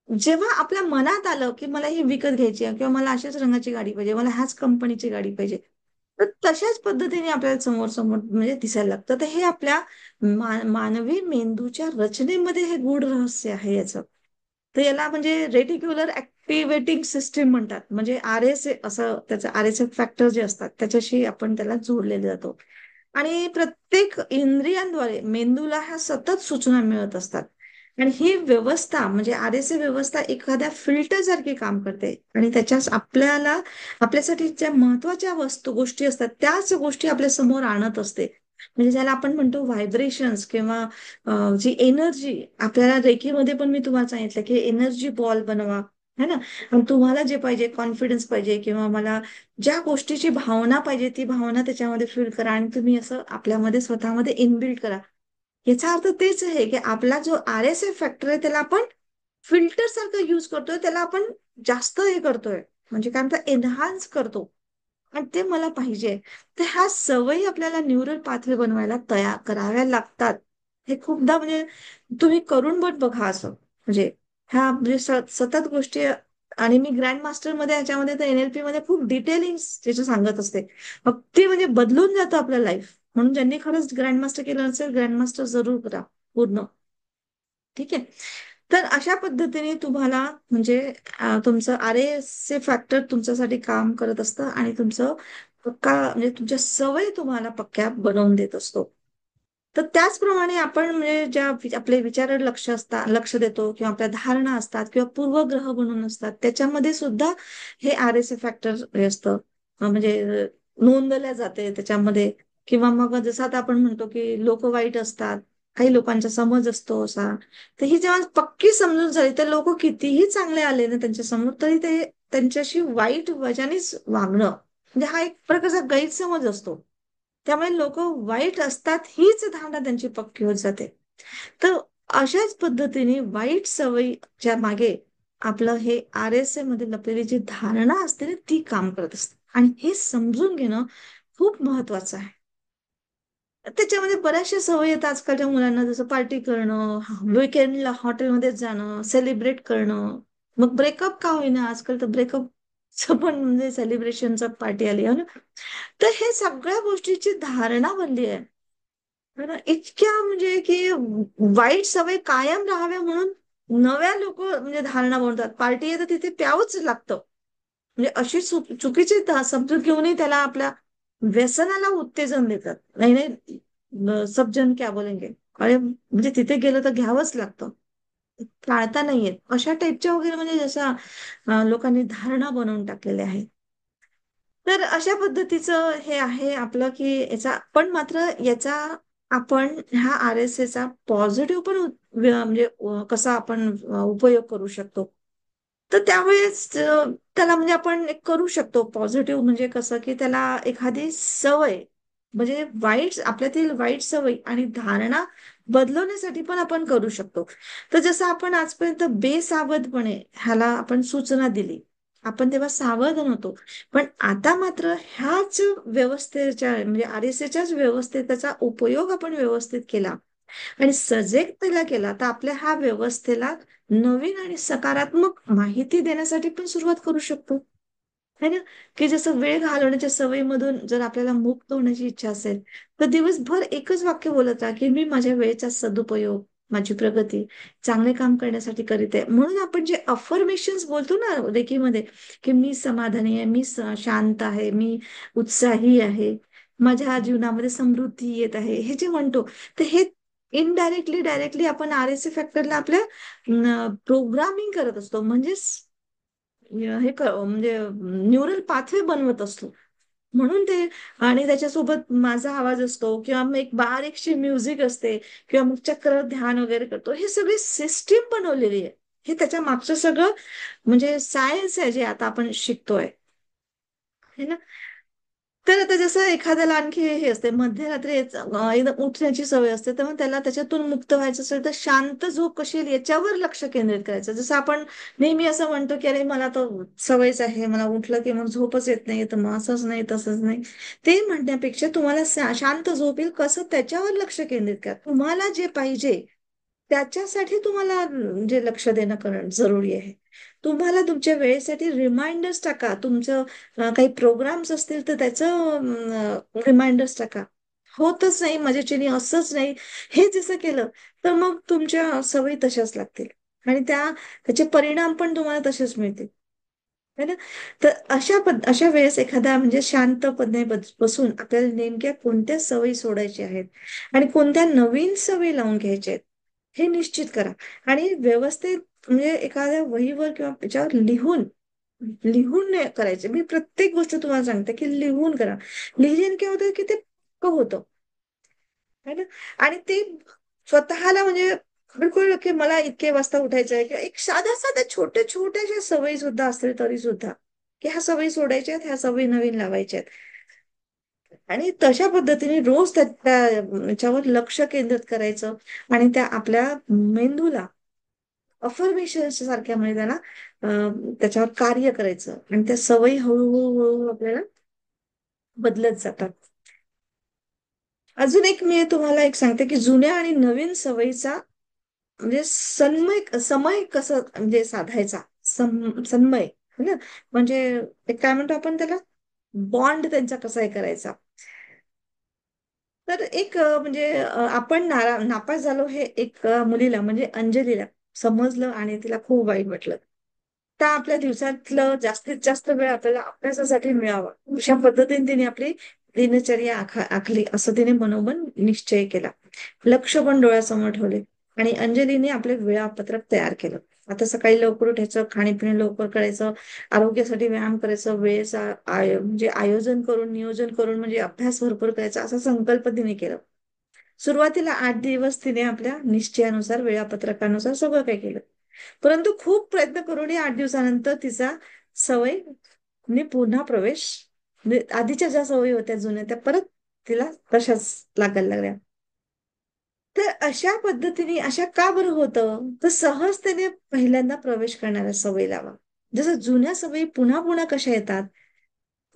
जेव्हा आपल्या मनात आलं की मला ही विकत घ्यायची आहे किंवा मला अशाच रंगाची गाडी पाहिजे, मला ह्याच कंपनीची गाडी पाहिजे, तर तशाच पद्धतीने आपल्याला समोर समोर म्हणजे दिसायला लागतं. तर हे आपल्या मानवी मेंदूच्या रचनेमध्ये हे गूढ रहस्य आहे याचं. तर याला म्हणजे रेटिक्युलर ऍक्टिव्हेटिंग सिस्टीम म्हणतात. म्हणजे RSA असं त्याचं RSA फॅक्टर जे असतात त्याच्याशी आपण त्याला जोडलेले जातो. आणि प्रत्येक इंद्रियांद्वारे मेंदूला ह्या सतत सूचना मिळत असतात. आणि ही व्यवस्था म्हणजे RSA व्यवस्था एखाद्या फिल्टर सारखी काम करते. आणि त्याच्याच आपल्याला आपल्यासाठी ज्या महत्वाच्या वस्तू गोष्टी असतात त्याच गोष्टी आपल्या समोर आणत असते. म्हणजे ज्याला आपण म्हणतो व्हायब्रेशन्स किंवा जी एनर्जी आपल्याला रेकीमध्ये पण मी तुम्हाला सांगितलं की एनर्जी बॉल बनवा. है ना? आणि तुम्हाला जे पाहिजे कॉन्फिडन्स पाहिजे किंवा मला ज्या गोष्टीची भावना पाहिजे ती भावना त्याच्यामध्ये फील करा आणि तुम्ही असं आपल्यामध्ये स्वतःमध्ये इनबिल्ड करा. याचा अर्थ तेच आहे की आपला जो RSA फॅक्टर आहे त्याला आपण फिल्टर सारखं युज करतोय, त्याला आपण जास्त हे करतोय. म्हणजे काय म्हणतात एनहान्स करतो. आणि ते मला पाहिजे. तर ह्या सवयी आपल्याला न्यूरल पाथवे बनवायला तयार कराव्या लागतात. हे खूपदा म्हणजे तुम्ही करून बघा असं. म्हणजे ह्या म्हणजे सतत गोष्टी. आणि मी ग्रँड मास्टर मध्ये ह्याच्यामध्ये तर NLP मध्ये खूप डिटेलिंग त्याचं सांगत असते. मग ते म्हणजे बदलून जातं आपलं लाईफ. म्हणून ज्यांनी खरंच ग्रँड मास्टर केलं असेल, ग्रँड मास्टर जरूर करा पूर्ण. ठीक आहे. तर अशा पद्धतीने तुम्हाला म्हणजे तुमचं RAS फॅक्टर तुमच्यासाठी काम करत असतं आणि तुमचं पक्का म्हणजे तुमच्या सवयी तुम्हाला पक्क्या बनवून देत असतो. तर त्याचप्रमाणे आपण म्हणजे ज्या आपले विचारावर लक्ष देतो किंवा आपल्या धारणा असतात किंवा पूर्वग्रह बनून असतात, त्याच्यामध्ये सुद्धा हे RSA फॅक्टर हे असतं. म्हणजे नोंदल्या जाते त्याच्यामध्ये. किंवा मग जसं आता आपण म्हणतो की लोक वाईट असतात, काही लोकांचा समज असतो असा. तर ही जेव्हा पक्की समजून झाली, तर लोक कितीही चांगले आले ना त्यांच्या समोर, तरी ते त्यांच्याशी वाईट वजानेच वागणं, म्हणजे हा एक प्रकारचा गैरसमज असतो. त्यामुळे लोक वाईट असतात हीच धारणा त्यांची पक्की होत जाते. तर अशाच पद्धतीने वाईट सवयीच्या मागे आपलं हे RSA मध्ये लपलेली जी धारणा असते ना, ती काम करत असते. आणि हे समजून घेणं खूप महत्वाचं आहे. त्याच्यामध्ये बऱ्याचशा सवयी आहेत आजकालच्या मुलांना, जसं पार्टी करणं, विकेंडला हॉटेलमध्ये जाणं, सेलिब्रेट करणं. मग ब्रेकअप का होईना, आजकाल तर ब्रेकअप पण म्हणजे सेलिब्रेशनचा पार्टी आली आहे ना. तर हे सगळ्या गोष्टीची धारणा बनली आहे. है ना, इतक्या म्हणजे की वाईट सवय कायम राहाव्या म्हणून नव्या लोक म्हणजे धारणा बनवतात. पार्टी आहे तर तिथे प्यावंच लागतं. म्हणजे अशी चुकीची समजूत घेऊनही त्याला आपल्या व्यसनाला उत्तेजन देतात. नाही नाही, सब जन क्या बोलेंगे. अरे म्हणजे तिथे गेलं तर घ्यावंच लागतं, टाळता नाहीयेत, अशा टाईपच्या वगैरे म्हणजे जशा लोकांनी धारणा बनवून टाकलेल्या आहेत. तर अशा पद्धतीचं हे आहे आपलं की याचा पण मात्र याचा आपण ह्या RSAचा पॉझिटिव्ह पण म्हणजे कसा आपण उपयोग करू शकतो. तर त्यावेळेस त्याला म्हणजे आपण एक करू शकतो पॉझिटिव्ह, म्हणजे कसं की त्याला एखादी सवय म्हणजे वाईट आपल्यातील वाईट सवय आणि धारणा बदलवण्यासाठी पण आपण करू शकतो. तर जसं आपण आजपर्यंत बेसावधपणे ह्याला आपण सूचना दिली, आपण तेव्हा सावध नव्हतो. पण आता मात्र ह्याच व्यवस्थेच्या म्हणजे RSAच्याच व्यवस्थेत त्याचा उपयोग आपण व्यवस्थित केला आणि सजगतेला केला, तर आपल्या ह्या व्यवस्थेला नवीन आणि सकारात्मक माहिती देण्यासाठी पण सुरुवात करू शकतो. है ना, की जसं वेळ घालवण्याच्या सवयीमधून जर आपल्याला मुक्त होण्याची इच्छा असेल, तर दिवसभर एकच वाक्य बोलत राहा की मी माझ्या वेळेचा सदुपयोग, माझी प्रगती, चांगले काम करण्यासाठी करीत आहे. म्हणून आपण जे अफर्मेशन्स बोलतो ना रेकीमध्ये, की मी समाधानी आहे, मी शांत आहे, मी उत्साही आहे, माझ्या जीवनामध्ये समृद्धी येत आहे, हे जे म्हणतो, तर हे इनडायरेक्टली डायरेक्टली आपण RSA फॅक्टरला आपल्या प्रोग्रामिंग करत असतो. म्हणजेच म्हणजे न्यूरल पाथवे बनवत असतो. म्हणून ते. आणि त्याच्यासोबत माझा आवाज असतो किंवा मग एक बारीकशी म्युझिक असते किंवा मग चक्र ध्यान वगैरे करतो, हे सगळी सिस्टीम बनवलेली आहे. हे त्याच्या मागचं सगळं म्हणजे सायन्स आहे जे आता आपण शिकतोय. है ना. तर आता जसं एखाद्याला आणखी हे असते, मध्यरात्री एकदम उठण्याची सवय असते, तर मग त्याला त्याच्यातून मुक्त व्हायचं असेल तर शांत झोप कशी येईल याच्यावर लक्ष केंद्रित करायचं. जसं आपण नेहमी असं म्हणतो की अरे मला तर सवयच आहे, मला उठलं की मग झोपच येत नाही, तर मग असंच नाही तसंच नाही. ते म्हणण्यापेक्षा तुम्हाला शांत झोप येईल कसं, त्याच्यावर लक्ष केंद्रित करा. तुम्हाला जे पाहिजे त्याच्यासाठी तुम्हाला जे लक्ष देणं करणं जरुरी आहे. तुम्हाला तुमच्या वेळेसाठी रिमाइंडर्स टाका. तुमचं काही प्रोग्राम्स असतील तर त्याचं रिमाइंडर्स टाका. होतच नाही माझ्याच्याने, असंच नाही, हे जसं केलं तर मग तुमच्या सवयी तशाच लागतील आणि त्याचे परिणाम पण तुम्हाला तसेच मिळतील. है ना. तर अशा वेळेस एखाद्या म्हणजे शांतपणे बसून आपल्याला नेमक्या कोणत्या सवयी सोडायच्या आहेत आणि कोणत्या नवीन सवयी लावून घ्यायच्या आहेत हे निश्चित करा. आणि व्यवस्थित म्हणजे एखाद्या वहीवर किंवा त्याच्यावर लिहून लिहून नाही करायचे. मी प्रत्येक गोष्ट तुम्हाला सांगते की लिहून करा. लिहिल्याने काय होतं की ते पक्क होतं. है ना. आणि ते स्वतःला म्हणजे बिलकुल की मला इतके वाजता उठायचं आहे, किंवा एक साध्या साध्या छोट्या छोट्याशा सवयी सुद्धा असतील तरी सुद्धा, की ह्या सवयी सोडायच्या आहेत, ह्या सवयी नवीन लावायच्या आहेत. आणि तशा पद्धतीने रोज त्याच्यावर लक्ष केंद्रित करायचं आणि त्या आपल्या मेंदूला अफर्मेशन सारख्या म्हणजे त्याला त्याच्यावर कार्य करायचं आणि त्या सवयी हळूहळू हळूहळू आपल्याला बदलत जातात. अजून एक मी तुम्हाला एक सांगते की जुन्या आणि नवीन सवयीचा म्हणजे समय कसं म्हणजे साधायचा, सन्मय, है ना. म्हणजे एक काय म्हणतो आपण त्याला, बॉन्ड त्यांचा कसा हे करायचा. तर एक म्हणजे आपण नापास झालो हे एक मुलीला म्हणजे अंजलीला समजलं आणि तिला खूप वाईट वाटलं. त्या आपल्या दिवसातलं जास्तीत जास्त वेळ आपल्याला अभ्यासासाठी मिळावा, अशा पद्धतीने तिने आपली दिनचर्या आखली, असं तिने मनोमन निश्चय केला. लक्ष पण डोळ्यासमोर ठेवले आणि अंजलीने आपले वेळापत्रक तयार केलं. आता सकाळी लवकर उठायचं, खाणेपिणे लवकर करायचं, आरोग्यासाठी व्यायाम करायचं, वेळेचा म्हणजे आयोजन करून, नियोजन करून, म्हणजे अभ्यास भरपूर करायचा, असा संकल्प तिने केला. सुरुवातीला 8 दिवस तिने आपल्या निश्चयानुसार, वेळापत्रकानुसार सगळं काही केलं. परंतु खूप प्रयत्न करूनही 8 दिवसानंतर तिचा सवय ने पुन्हा प्रवेश, म्हणजे आधीच्या ज्या सवयी होत्या जुन्या, त्या परत तिला तशाच लागायला लागल्या. तर अशा पद्धतीने, अशा का बरं होतं, तर सहजतेने पहिल्यांदा प्रवेश करणाऱ्या सवयी लावा. जसं जुन्या सवयी पुन्हा पुन्हा कशा येतात,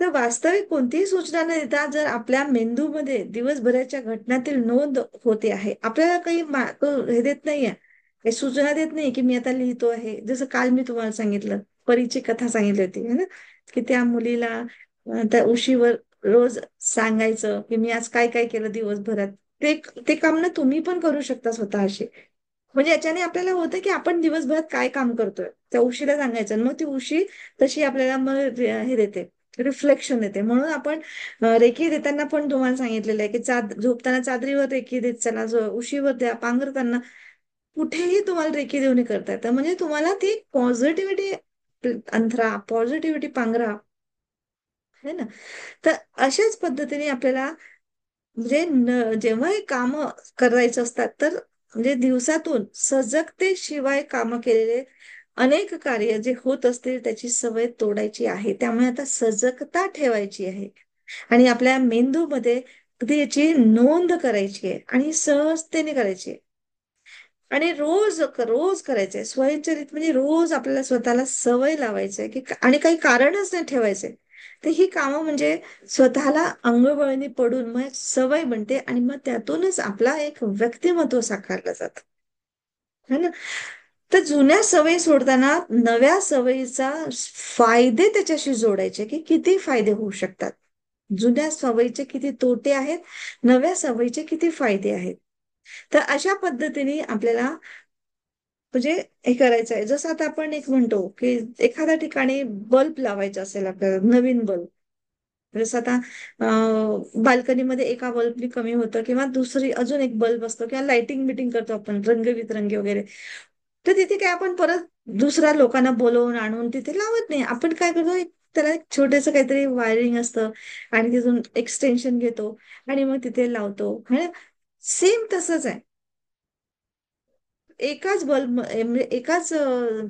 तर वास्तविक कोणतीही सूचना न देता जर आपल्या मेंदूमध्ये दिवसभराच्या घटनातील नोंद होते आहे, आपल्याला काही हे देत नाहीये, काही सूचना देत नाही की मी आता लिहितो आहे. जसं काल मी तुम्हाला सांगितलं, परीची कथा सांगितली होती है ना, की त्या मुलीला त्या उशीवर रोज सांगायचं की मी आज काय काय केलं दिवसभरात. ते ते काम ना तुम्ही पण करू शकता स्वतःशी. म्हणजे याच्याने आपल्याला होतं की आपण दिवसभरात काय काम करतोय, त्या उशीला सांगायचं आणि मग ती उशी तशी आपल्याला मग हे देते, रिफ्लेक्शन देते. म्हणून आपण रेकी देताना पण तुम्हाला सांगितलेलं आहे की झोपताना चादरीवर रेकी देत चला, उशीवर द्या, पांघरताना कुठेही तुम्हाला रेकी देऊन करता येतं. म्हणजे तुम्हाला ती पॉझिटिव्हिटी अंथरा, पॉझिटिव्हिटी पांघरा, है ना. तर अशाच पद्धतीने आपल्याला म्हणजे जेव्हा हे काम करायचं असतात, तर म्हणजे दिवसातून सजगतेशिवाय कामं केलेले अनेक कार्य जे होत असतील त्याची सवय तोडायची आहे. त्यामुळे आता सजगता ठेवायची आहे आणि आपल्या मेंदूमध्ये अगदी याची नोंद करायची आहे आणि सहजतेने करायची आहे. आणि रोज रोज करायचंय स्वयंचलित, म्हणजे रोज आपल्याला स्वतःला सवय लावायची आहे की आणि काही कारणच नाही ठेवायचंय. तर ही कामं म्हणजे स्वतःला अंगवळणी पडून मग सवय बनते आणि मग त्यातूनच आपला एक व्यक्तिमत्व साकारलं जातं, है ना. तर जुन्या सवयी सोडताना नव्या सवयीचा फायदे त्याच्याशी जोडायचे की किती फायदे होऊ शकतात. जुन्या सवयीचे किती तोटे आहेत, नव्या सवयीचे किती फायदे आहेत. तर अशा पद्धतीने आपल्याला म्हणजे हे करायचं आहे. जसं आता आपण एक म्हणतो की एखाद्या ठिकाणी बल्ब लावायचा असेल आपल्याला, नवीन बल्ब. जसं आता बाल्कनीमध्ये एका बल्बनी कमी होतं किंवा दुसरी अजून एक बल्ब असतो किंवा लाइटिंग बिटिंग करतो आपण रंगविरंगी वगैरे. तर तिथे काय आपण परत दुसऱ्या लोकांना बोलवून आणून तिथे लावत नाही. आपण काय करतो, त्याला एक छोटंसं काहीतरी वायरिंग असतं आणि तिथून एक्सटेन्शन घेतो आणि मग तिथे लावतो. सेम तसंच आहे. एकाच बल्ब म्हणजे एकाच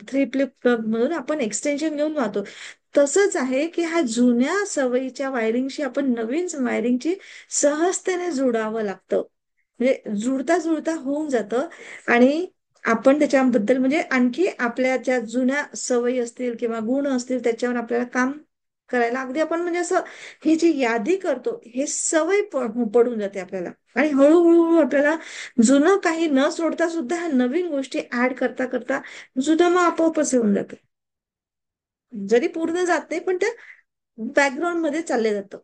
थ्री फ्लिप प्लग मधून आपण एक्सटेन्शन घेऊन वाहतो. तसंच आहे की ह्या जुन्या सवयीच्या वायरिंगशी आपण नवीन वायरिंगची सहजतेने जोडावं लागतं. म्हणजे जुळता जुळता होऊन जातं आणि आपण त्याच्याबद्दल म्हणजे आणखी आपल्या ज्या जुन्या सवयी असतील किंवा गुण असतील त्याच्यावर आपल्याला काम करायला अगदी आपण म्हणजे असं ही जी यादी करतो हे सवय पडून जाते आपल्याला. आणि हळूहळू आपल्याला जुनं काही न सोडता सुद्धा ह्या नवीन गोष्टी ऍड करता करता जुनं मग आपोआपच येऊन जातं. जरी पूर्ण जात नाही पण त्या बॅकग्राऊंड मध्ये चालले जातं,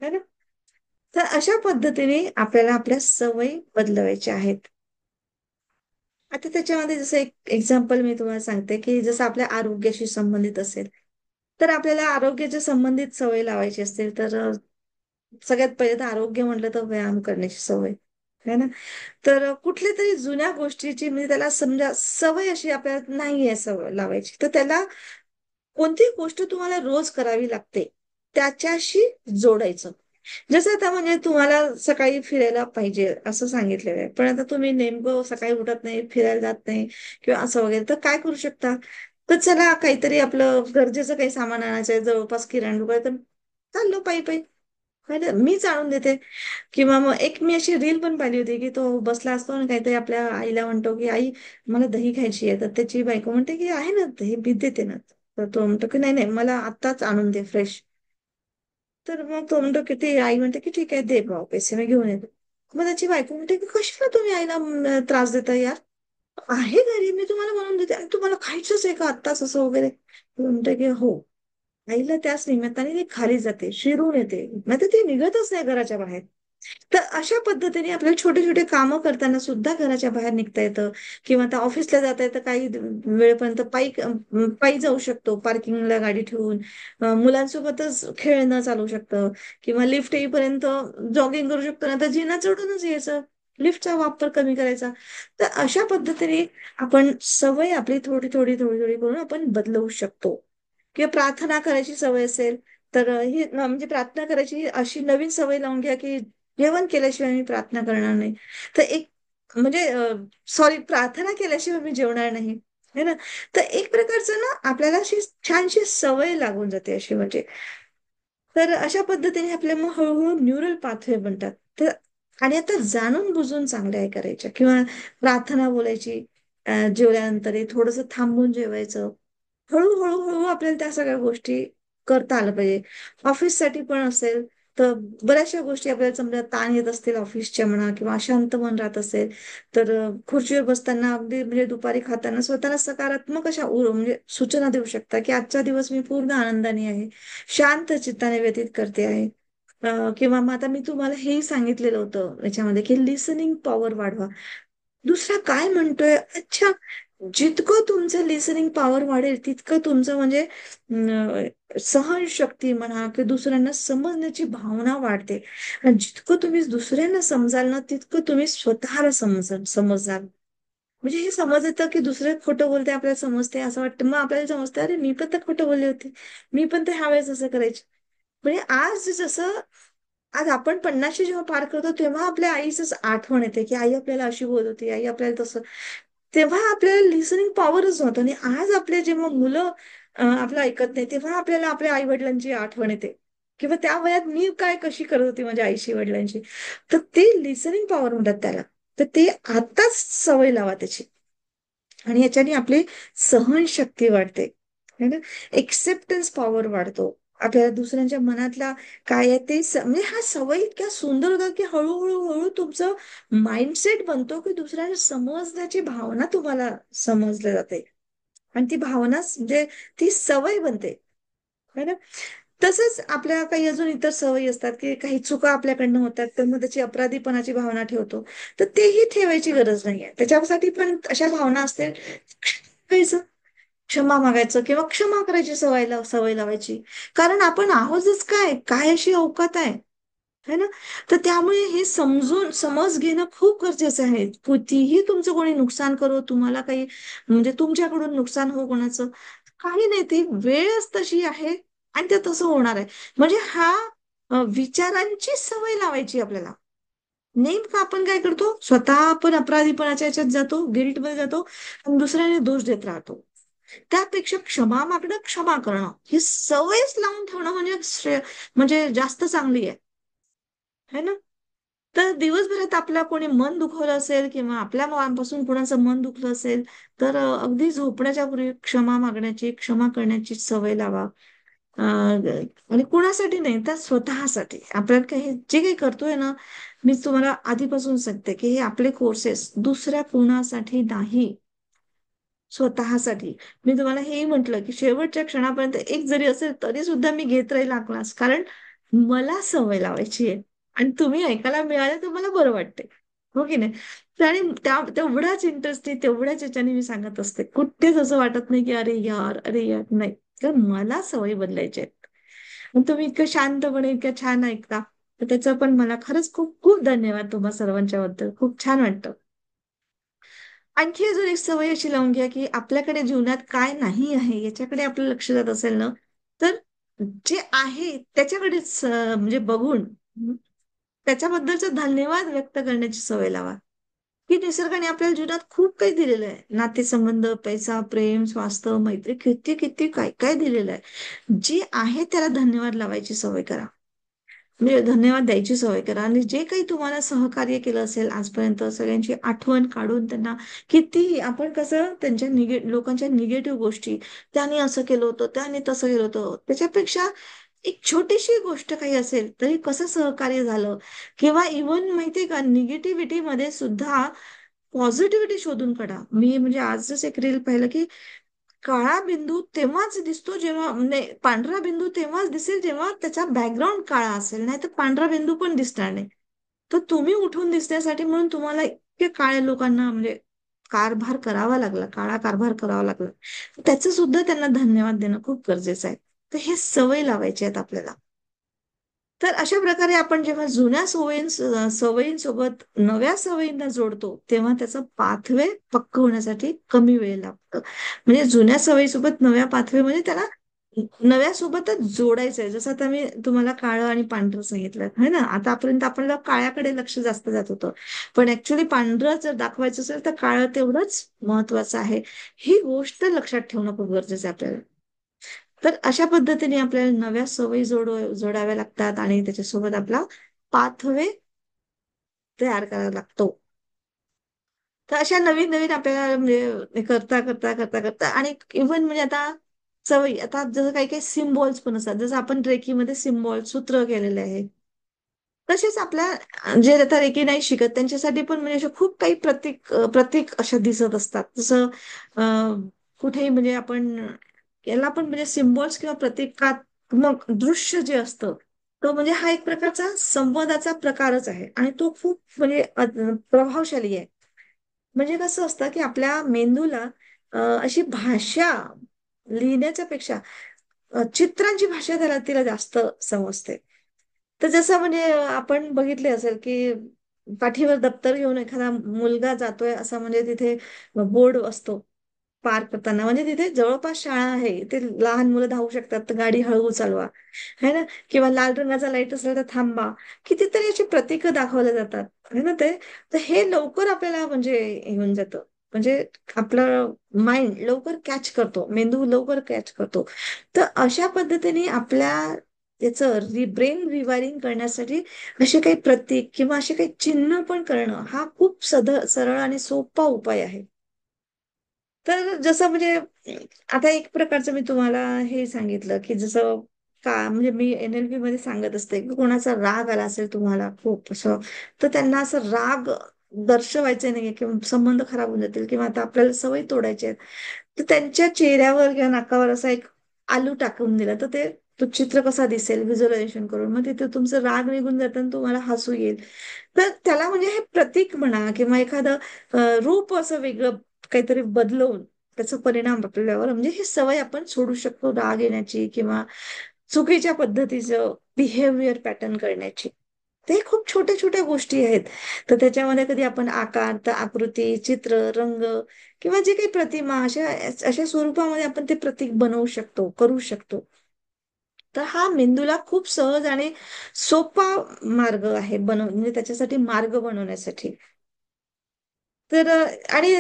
है ना. तर अशा पद्धतीने आपल्याला आपल्या सवयी बदलवायच्या आहेत. आता त्याच्यामध्ये जसं एक एक्झाम्पल मी तुम्हाला सांगते की जसं आपल्या आरोग्याशी संबंधित असेल, तर आपल्याला आरोग्याच्या संबंधित सवय लावायची असतील तर सगळ्यात पहिले तर आरोग्य म्हटलं तर व्यायाम करण्याची सवय, है ना. तर कुठल्या तरी जुन्या गोष्टीची म्हणजे त्याला समजा सवय अशी आपल्याला नाहीये सवय लावायची, तर त्याला कोणती गोष्ट तुम्हाला रोज करावी लागते त्याच्याशी जोडायचं. जसं आता म्हणजे तुम्हाला सकाळी फिरायला पाहिजे असं सांगितलेलं आहे, पण आता तुम्ही नेमकं सकाळी उठत नाही, फिरायला जात नाही किंवा असं वगैरे, तर काय करू शकता, तर चला काहीतरी आपलं गरजेचं काही सामान आणायचं आहे जवळपास किराणा दुकान, तर चाललो पायी पायी, है ना? मीच आणून देते. किंवा मग एक मी अशी रील पण पाहिली होती की तो बसला असतो आणि काहीतरी आपल्या आईला म्हणतो की आई मला दही खायची आहे, तर त्याची बायको म्हणते की आहे ना दही, मी देते ना. तर तो म्हणतो की नाही नाही मला आत्ताच आणून दे फ्रेश. तर मग तो म्हणतो की ती आई म्हणते की ठीक आहे दे भाऊ पैसे मी घेऊन येतो. मग त्याची बायको म्हणते की कशाला तुम्ही आईला त्रास देता यार. आहे घरी, मी तुम्हाला बनवून देते. आणि तुम्हाला खायचंच आहे का आत्ताच असं वगैरे? मी म्हणते की हो. आईला त्याच निमित्ताने ती खाली जाते, शिरून येते. नाहीतर ती निघतच नाही घराच्या बाहेर. तर अशा पद्धतीने आपल्याला छोटे छोटे कामं करताना सुद्धा घराच्या बाहेर निघता येतं. किंवा आता ऑफिसला जाता येतं, काही वेळेपर्यंत पायी जाऊ शकतो, पार्किंगला गाडी ठेवून. मुलांसोबतच खेळणं चालू शकतं. किंवा लिफ्ट येईपर्यंत जॉगिंग करू शकतो, ना तर जिना चढूनच यायचं. लिफ्टचा वापर कमी करायचा. तर अशा पद्धतीने आपण सवय आपली थोडी थोडी थोडी थोडी करून आपण बदलवू शकतो. किंवा प्रार्थना करायची सवय असेल, तर ही म्हणजे प्रार्थना करायची अशी नवीन सवय लावून घ्या, की जेवण केल्याशिवाय मी प्रार्थना करणार नाही. तर एक म्हणजे सॉरी, प्रार्थना केल्याशिवाय मी जेवणार नाही. है ना? तर एक प्रकारचं ना आपल्याला अशी छानशी सवय लागून जाते अशी म्हणजे. तर अशा पद्धतीने आपल्या मग हळूहळू न्यूरल पाथवे बनतात. तर आणि आता जाणून बुजून चांगल्या आहे करायच्या, किंवा प्रार्थना बोलायची जेवल्यानंतर थोडंसं थांबून जेवायचं. हळूहळू हळू आपल्याला त्या सगळ्या गोष्टी करता आलं पाहिजे. ऑफिससाठी पण असेल तर बऱ्याचशा गोष्टी आपल्याला समजा ताण येत असतील ऑफिसच्या म्हणा, किंवा अशांत मन राहत असेल, तर खुर्चीवर बसताना अगदी म्हणजे दुपारी खाताना स्वतःला सकारात्मक अशा म्हणजे सूचना देऊ शकता, की आजचा दिवस मी पूर्ण आनंदाने आहे, शांत चित्ताने व्यतीत करते आहे. किंवा मग आता मी तुम्हाला हेही सांगितलेलं होतं याच्यामध्ये, की लिसनिंग पॉवर वाढवा. दुसरा काय म्हणतोय, अच्छा, जितकं तुमचं लिसनिंग पॉवर वाढेल तितकं तुमचं म्हणजे सहनशक्ती म्हणा, की दुसऱ्यांना समजण्याची भावना वाढते. आणि जितकं तुम्ही दुसऱ्यांना समजाल ना, तितकं तुम्ही स्वतःला समजाल. म्हणजे हे समज येतं, की दुसरे खोटं बोलते आपल्याला समजते असं वाटतं. मग आपल्याला समजतं, अरे मी पण तर खोटं बोलले होते, मी पण तर ह्या वेळेस असं करायचे. म्हणजे आज जसं आज आपण 50शी जेव्हा पार करतो, तेव्हा आपल्या आईच आठवण येते, की आई आपल्याला अशी बोलत होती, आई आपल्याला तसं. तेव्हा आपल्याला लिसनिंग पॉवरच नव्हतं. आणि आज आपले जेव्हा मुलं आपलं ऐकत नाही, तेव्हा आपल्याला आपल्या आई वडिलांची आठवण येते. किंवा त्या वयात मी काय कशी करत होती माझ्या आईशी वडिलांची. तर ते लिसनिंग पॉवर म्हणतात त्याला. तर ते आताच सवय लावा त्याची. आणि याच्याने आपली सहनशक्ती वाढते, है ना? एक्सेप्टन्स पॉवर वाढतो. आपल्याला दुसऱ्यांच्या मनातला काय आहे ते म्हणजे ह्या सवयी इतक्या सुंदर होतात, की हळूहळू हळू तुमचं माइंडसेट बनतो, की दुसऱ्याला समजण्याची भावना तुम्हाला समजल्या जाते. आणि ती भावनाच म्हणजे ती सवय बनते, है ना? तसंच आपल्या काही अजून इतर सवयी असतात, की काही चुका आपल्याकडनं होतात, तर मग त्याची अपराधीपणाची भावना ठेवतो. तर तेही ठेवायची गरज नाहीये. त्याच्यासाठी पण अशा भावना असतील, क्षमा मागायचं किंवा क्षमा करायची सवय लावायची. कारण आपण आहोतच काय, काय अशी अवकात आहे, है ना? तर त्यामुळे हे समज घेणं खूप गरजेचं आहे. कितीही तुमचं कोणी नुकसान करो, तुम्हाला काही म्हणजे तुमच्याकडून नुकसान हो कोणाचं, काही नाही, ती वेळच तशी आहे आणि ते तसं होणार आहे. म्हणजे हा विचारांची सवय लावायची आपल्याला. नेमकं आपण काय करतो, स्वतः आपण अपराधीपणाच्या याच्यात जातो, गिल्टमध्ये जातो, आणि दुसऱ्याने दोष देत राहतो. त्यापेक्षा क्षमा मागणं, क्षमा करणं ही सवयच लावून ठेवणं म्हणजे म्हणजे जास्त चांगली आहे, है ना? तर दिवसभरात आपला कोणी मन दुखवलं असेल, किंवा आपल्या मनापासून कोणाचं मन दुखलं असेल, तर अगदी झोपण्याच्या पूर्वी क्षमा मागण्याची, क्षमा करण्याची सवय लावा. आणि कुणासाठी नाही, तर स्वतःसाठी. आपल्याला काही जे काही करतोय ना, मी तुम्हाला आधीपासून सांगते, की हे आपले कोर्सेस दुसऱ्या कुणासाठी नाही, स्वतःसाठी. मी तुम्हाला हेही म्हटलं, की शेवटच्या क्षणापर्यंत एक जरी असेल तरी सुद्धा मी घेत राहील हा क्लास, कारण मला सवय लावायची आहे. आणि तुम्ही ऐकायला मिळालं तर मला बरं वाटते, हो की नाही? तर आणि तेवढाच इंटरेस्टने, तेवढ्याच याच्याने मी सांगत असते. कुठेच असं वाटत नाही, की अरे यार, अरे यार, नाही. तर मला सवयी बदलायच्या आहेत. आणि तुम्ही इतकं शांतपणे, इतकं छान ऐकता. तर त्याचं पण मला खरंच खूप खूप धन्यवाद तुम्हा सर्वांच्या बद्दल. खूप छान वाटतं. आणखी अजून एक सवय अशी लावून घ्या, की आपल्याकडे जीवनात काय नाही आहे याच्याकडे आपलं लक्ष जात असेल ना, तर जे आहे त्याच्याकडेच म्हणजे बघून त्याच्याबद्दलचा धन्यवाद व्यक्त करण्याची सवय लावा. की निसर्गाने आपल्याला जीवनात खूप काही दिलेलं आहे. नातेसंबंध, पैसा, प्रेम, स्वास्थ्य, मैत्री, किती किती काय काय दिलेलं आहे. जे आहे त्याला धन्यवाद लावायची सवय करा. म्हणजे धन्यवाद द्यायची सवय करा. आणि जे काही तुम्हाला सहकार्य केलं असेल आजपर्यंत, सगळ्यांची आठवण काढून त्यांना किती आपण कसं त्यांच्या लोकांच्या निगेटिव्ह गोष्टी, त्याने असं केलं होतं, त्याने तसं केलं होतं, त्याच्यापेक्षा एक छोटीशी गोष्ट काही असेल तरी कसं सहकार्य झालं, किंवा इव्हन माहितीये का, निगेटिव्हिटी मध्ये सुद्धा पॉझिटिव्हिटी शोधून काढा. मी म्हणजे आजच एक रील पाहिलं की काळा बिंदू तेव्हाच दिसतो जेव्हा म्हणजे पांढरा बिंदू तेव्हाच दिसेल जेव्हा त्याचा बॅकग्राऊंड काळा असेल, नाही तर पांढरा बिंदू पण दिसणार नाही. तर तुम्ही उठून दिसण्यासाठी म्हणून तुम्हाला इतके काळ्या लोकांना म्हणजे कारभार करावा लागला, काळा कारभार करावा लागला. त्याचं सुद्धा त्यांना धन्यवाद देणं खूप गरजेचं आहे. तर हे सवय लावायची आहेत आपल्याला. तर अशा प्रकारे आपण जेव्हा जुन्या सवयींसोबत नव्या सवयींना जोडतो, तेव्हा त्याचं पाथवे पक्क होण्यासाठी कमी वेळ लागतो. म्हणजे जुन्या सवयीसोबत नव्या पाथवे म्हणजे त्याला नव्या सोबतच जोडायचंय. जसं आता मी तुम्हाला काळं आणि पांढरं सांगितलं है ना. आतापर्यंत आपल्याला काळ्याकडे लक्ष जास्त जात होतं, पण ऍक्च्युली पांढरं जर दाखवायचं असेल तर काळं तेवढंच महत्वाचं आहे. ही गोष्ट लक्षात ठेवणं खूप गरजेचं आहे आपल्याला. तर अशा पद्धतीने आपल्याला नव्या सवयी जोडाव्या लागतात आणि त्याच्यासोबत आपला पाथवे तयार करावा लागतो. तर अशा नवीन नवीन आपल्याला म्हणजे हे करता करता करता करता आणि इव्हन म्हणजे आता सवयी, आता जसं काही काही सिम्बॉल्स पण असतात, जसं आपण रेकीमध्ये सिम्बॉल सूत्र केलेले आहे, तसेच आपल्या जे आता रेकी नाही शिकत त्यांच्यासाठी पण म्हणजे असे खूप काही प्रतीक अशा दिसत असतात. जसं कुठेही म्हणजे आपण याला पण म्हणजे सिम्बॉल्स किंवा प्रतिकात्मक दृश्य जे असतं, तो म्हणजे हा एक प्रकारचा संवादाचा प्रकारच आहे आणि तो खूप म्हणजे प्रभावशाली आहे. म्हणजे कसं असतं की आपल्या मेंदूला अशी भाषा लिहिण्याच्या पेक्षा चित्रांची भाषा त्याला तिला जास्त समजते. तर जसं म्हणजे आपण बघितले असेल की पाठीवर दप्तर घेऊन एखादा मुलगा जातोय असा म्हणजे तिथे बोर्ड असतो पार करताना, म्हणजे तिथे जवळपास शाळा आहे, ते लहान मुलं धावू शकतात, तर गाडी हळू चालवा, है ना. किंवा लाल रंगाचा लाईट असला तर थांबा. कितीतरी अशी प्रतीक दाखवले जातात, है ना ते. तर हे लवकर आपल्याला म्हणजे येऊन जातं. म्हणजे आपलं माइंड लवकर कॅच करतो, मेंदू लवकर कॅच करतो. तर अशा पद्धतीने आपल्या त्याचं ब्रेन रिवायरिंग करण्यासाठी असे काही प्रतीक किंवा असे काही चिन्ह पण करणं हा खूप सरळ आणि सोपा उपाय आहे. तर जसं म्हणजे आता एक प्रकारचं मी तुम्हाला हे सांगितलं की जसं का म्हणजे मी NLP मध्ये सांगत असते की कोणाचा राग आला असेल तुम्हाला खूप असं, तर त्यांना असं राग दर्शवायचे नाहीये किंवा संबंध खराब होऊन जातील किंवा आता आपल्याला सवय तोडायची आहे, तर त्यांच्या चेहऱ्यावर किंवा नाकावर असा एक आलू टाकून दिला तर ते तो चित्र कसा दिसेल व्हिज्युअलायझेशन करून, मग तिथे तुमचं राग निघून जातं आणि तुम्हाला हसू येईल. तर त्याला म्हणजे हे प्रतीक म्हणा किंवा एखादं रूप असं वेगळं काहीतरी बदलवून त्याचा परिणाम आपल्यावर म्हणजे ही सवय आपण सोडू शकतो, राग येण्याची किंवा चुकीच्या पद्धतीचं बिहेवियर पॅटर्न करण्याची. ते खूप छोट्या छोट्या गोष्टी आहेत. तर त्याच्यामध्ये कधी आपण आकार, तर आकृती, चित्र, रंग किंवा जे काही प्रतिमा अशा अशा स्वरूपामध्ये आपण ते प्रतीक बनवू शकतो, करू शकतो. तर हा मेंदूला खूप सहज आणि सोपा मार्ग आहे म्हणजे त्याच्यासाठी मार्ग बनवण्यासाठी. तर आणि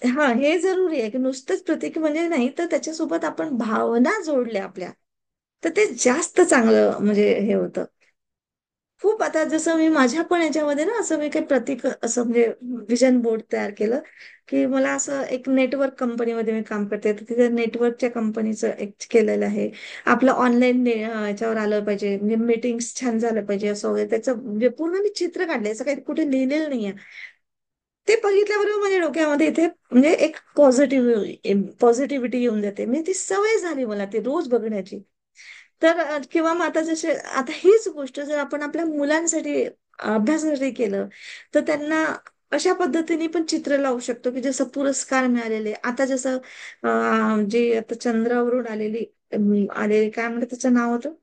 हा हे जरुरी आहे की नुसतंच प्रतीक म्हणजे नाही, तर त्याच्यासोबत आपण भावना जोडल्या आपल्या, तर ते जास्त चांगलं म्हणजे हे होतं. खूप आता जसं मी माझ्या पण याच्यामध्ये ना असं मी काही प्रतीक असं म्हणजे विजन बोर्ड तयार केलं की मला असं एक नेटवर्क कंपनीमध्ये मी काम करते, तर तिथे नेटवर्कच्या कंपनीचं एक केलेलं आहे. आपलं ऑनलाईन याच्यावर आलं पाहिजे, म्हणजे मीटिंग्स छान झालं पाहिजे असं वगैरे त्याचं म्हणजे पूर्ण मी चित्र काढलंय, असं काही कुठे लिहिलेलं नाहीये. ते बघितल्याबरोबर माझ्या डोक्यामध्ये इथे म्हणजे एक पॉझिटिव्हिटी येऊन जाते, म्हणजे ती सवय झाली मला ती रोज बघण्याची. तर किंवा मग आता जसे आता हीच गोष्ट जर आपण आपल्या मुलांसाठी अभ्यासासाठी केलं, तर त्यांना अशा पद्धतीने पण चित्र लावू शकतो की जसं पुरस्कार मिळालेले आता जसं जे आता चंद्रावरून आलेले काय म्हणतात त्याचं नाव होतं,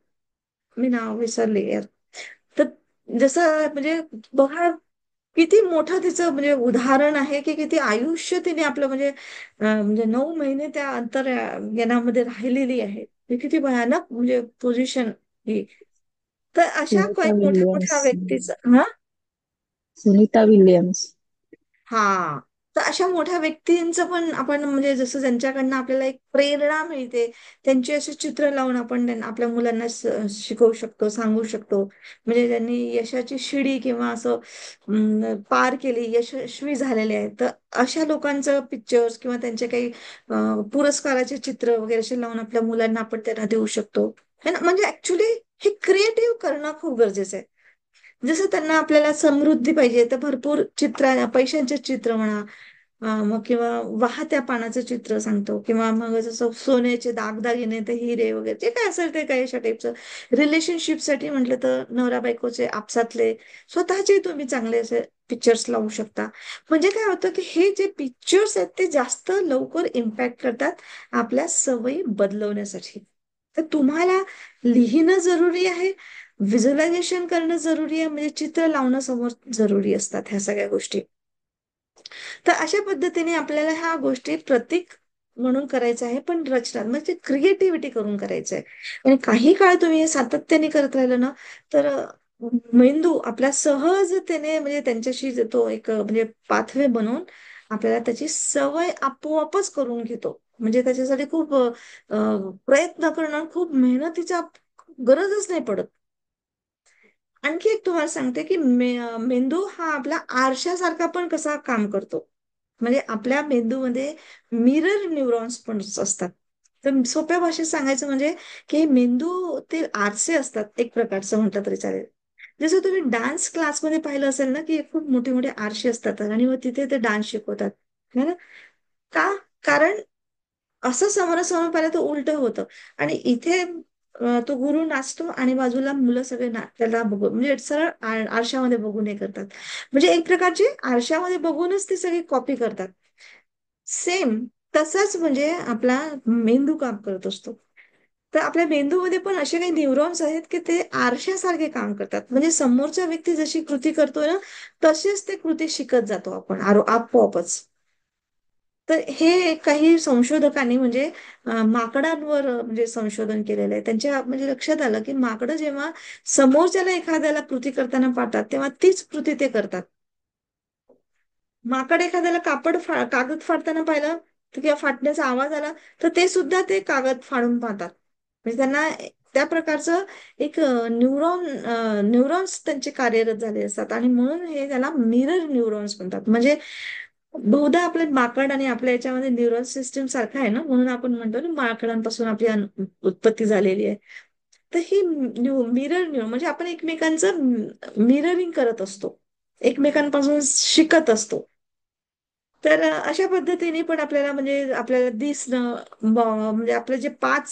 मी नाव विसरले यार. तर जसं म्हणजे बघा किती मोठं तिचं म्हणजे उदाहरण आहे की किती आयुष्य तिने आपलं म्हणजे म्हणजे 9 महिने त्या अंतराळयानामध्ये राहिलेली आहे. ही किती भयानक म्हणजे पोझिशन ही. तर अशा काही सुनीता मोठ्या मोठ्या विल्यम्स. व्यक्तीचं हा सुनीता विल्यम्स. हा. तर अशा मोठ्या व्यक्तींचं पण आपण म्हणजे जसं ज्यांच्याकडनं आपल्याला एक प्रेरणा मिळते, त्यांची अशी चित्र लावून आपण आपल्या मुलांना शिकवू शकतो, सांगू शकतो. म्हणजे त्यांनी यशाची शिडी किंवा असं पार केली, यशस्वी झालेले आहेत, तर अशा लोकांचं पिक्चर्स किंवा त्यांचे काही पुरस्काराचे चित्र वगैरे असे लावून आपल्या मुलांना आपण त्यांना देऊ शकतो. है ना. म्हणजे ऍक्च्युली हे क्रिएटिव्ह करणं खूप गरजेचं आहे. जसं त्यांना आपल्याला समृद्धी पाहिजे तर भरपूर चित्र, पैशांचे चित्र म्हणा, मग किंवा वाहत्या पानाचं चित्र सांगतो, किंवा मग जसं सोन्याचे दागदागिने ते हिरे वगैरे जे काय असेल ते काही अशा टाईपचं. रिलेशनशिपसाठी म्हटलं तर नवरा बायकोचे आपसातले स्वतःचे तुम्ही चांगले असे पिक्चर्स लावू शकता. म्हणजे काय होतं की हे जे पिक्चर्स आहेत ते जास्त लवकर इम्पॅक्ट करतात आपल्या सवयी बदलवण्यासाठी. तर तुम्हाला लिहिणं जरुरी आहे, व्हिज्युअलायझेशन करणं जरुरी आहे, म्हणजे चित्र लावणं समोर जरुरी असतात ह्या सगळ्या गोष्टी. तर अशा पद्धतीने आपल्याला ह्या गोष्टी प्रतीक म्हणून करायचं आहे, पण रचना म्हणजे क्रिएटिव्हिटी करून करायचं आहे. आणि काही काळ तुम्ही हे सातत्याने करत राहिलं ना, तर मेंदू आपल्या सहजतेने म्हणजे त्यांच्याशी तो एक म्हणजे पाथवे बनवून आपल्याला त्याची सवय आपोआपच करून घेतो. म्हणजे त्याच्यासाठी खूप प्रयत्न करणं, खूप मेहनतीचा गरजच नाही पडत. आणखी एक तुम्हाला सांगते की मेंदू हा आपला आरशासारखा पण कसा काम करतो. म्हणजे आपल्या मेंदूमध्ये मिरर न्यूरॉन्स पण असतात. तर सोप्या भाषेत सांगायचं म्हणजे की मेंदू ते आरसे असतात एक प्रकारचं म्हटलं तरी चालेल. जसं तुम्ही डान्स क्लासमध्ये पाहिलं असेल ना की खूप मोठे मोठे आरसे असतात आणि मग तिथे ते डान्स शिकवतात. है ना? का? कारण असं समोरासमोर पाहिलं तर उलट होतं. आणि इथे तो गुरु नाचतो आणि बाजूला मुलं सगळे त्याला बघून म्हणजे सरळ आरशामध्ये बघून हे करतात. म्हणजे एक प्रकारची आरशामध्ये बघूनच ते सगळे कॉपी करतात. सेम तसाच म्हणजे आपला मेंदू काम करत असतो. तर आपल्या मेंदूमध्ये पण असे काही न्यूरॉन्स आहेत की ते आरशासारखे काम करतात. म्हणजे समोरच्या व्यक्ती जशी कृती करतोय ना, तशीच ते कृती शिकत जातो आपण आपोआपच. तर हे काही संशोधकांनी म्हणजे माकडांवर म्हणजे संशोधन केलेलं आहे. त्यांच्या म्हणजे लक्षात आलं की माकडं जेव्हा समोरच्याला एखाद्याला कृती करताना पाहतात तेव्हा तीच कृती ते करतात. माकड एखाद्याला कागद फाडताना पाहिलं तर किंवा फाटण्याचा आवाज आला तर ते सुद्धा ते कागद फाडून पाहतात. म्हणजे त्यांना त्या प्रकारचं एक न्यूरॉन्स त्यांचे कार्यरत झाले असतात आणि म्हणून हे त्याला मिरर न्यूरॉन्स म्हणतात. म्हणजे बहुधा आपले माकड आणि आपल्या याच्यामध्ये न्यूरल सिस्टीम सारखा आहे ना, म्हणून आपण म्हणतो ना माकडांपासून आपली उत्पत्ती झालेली आहे. तर ही मिरर म्हणजे आपण एकमेकांचं मिररिंग करत असतो, एकमेकांपासून शिकत असतो. तर अशा पद्धतीने पण आपल्याला म्हणजे आपल्याला दिसणं म्हणजे आपले जे 5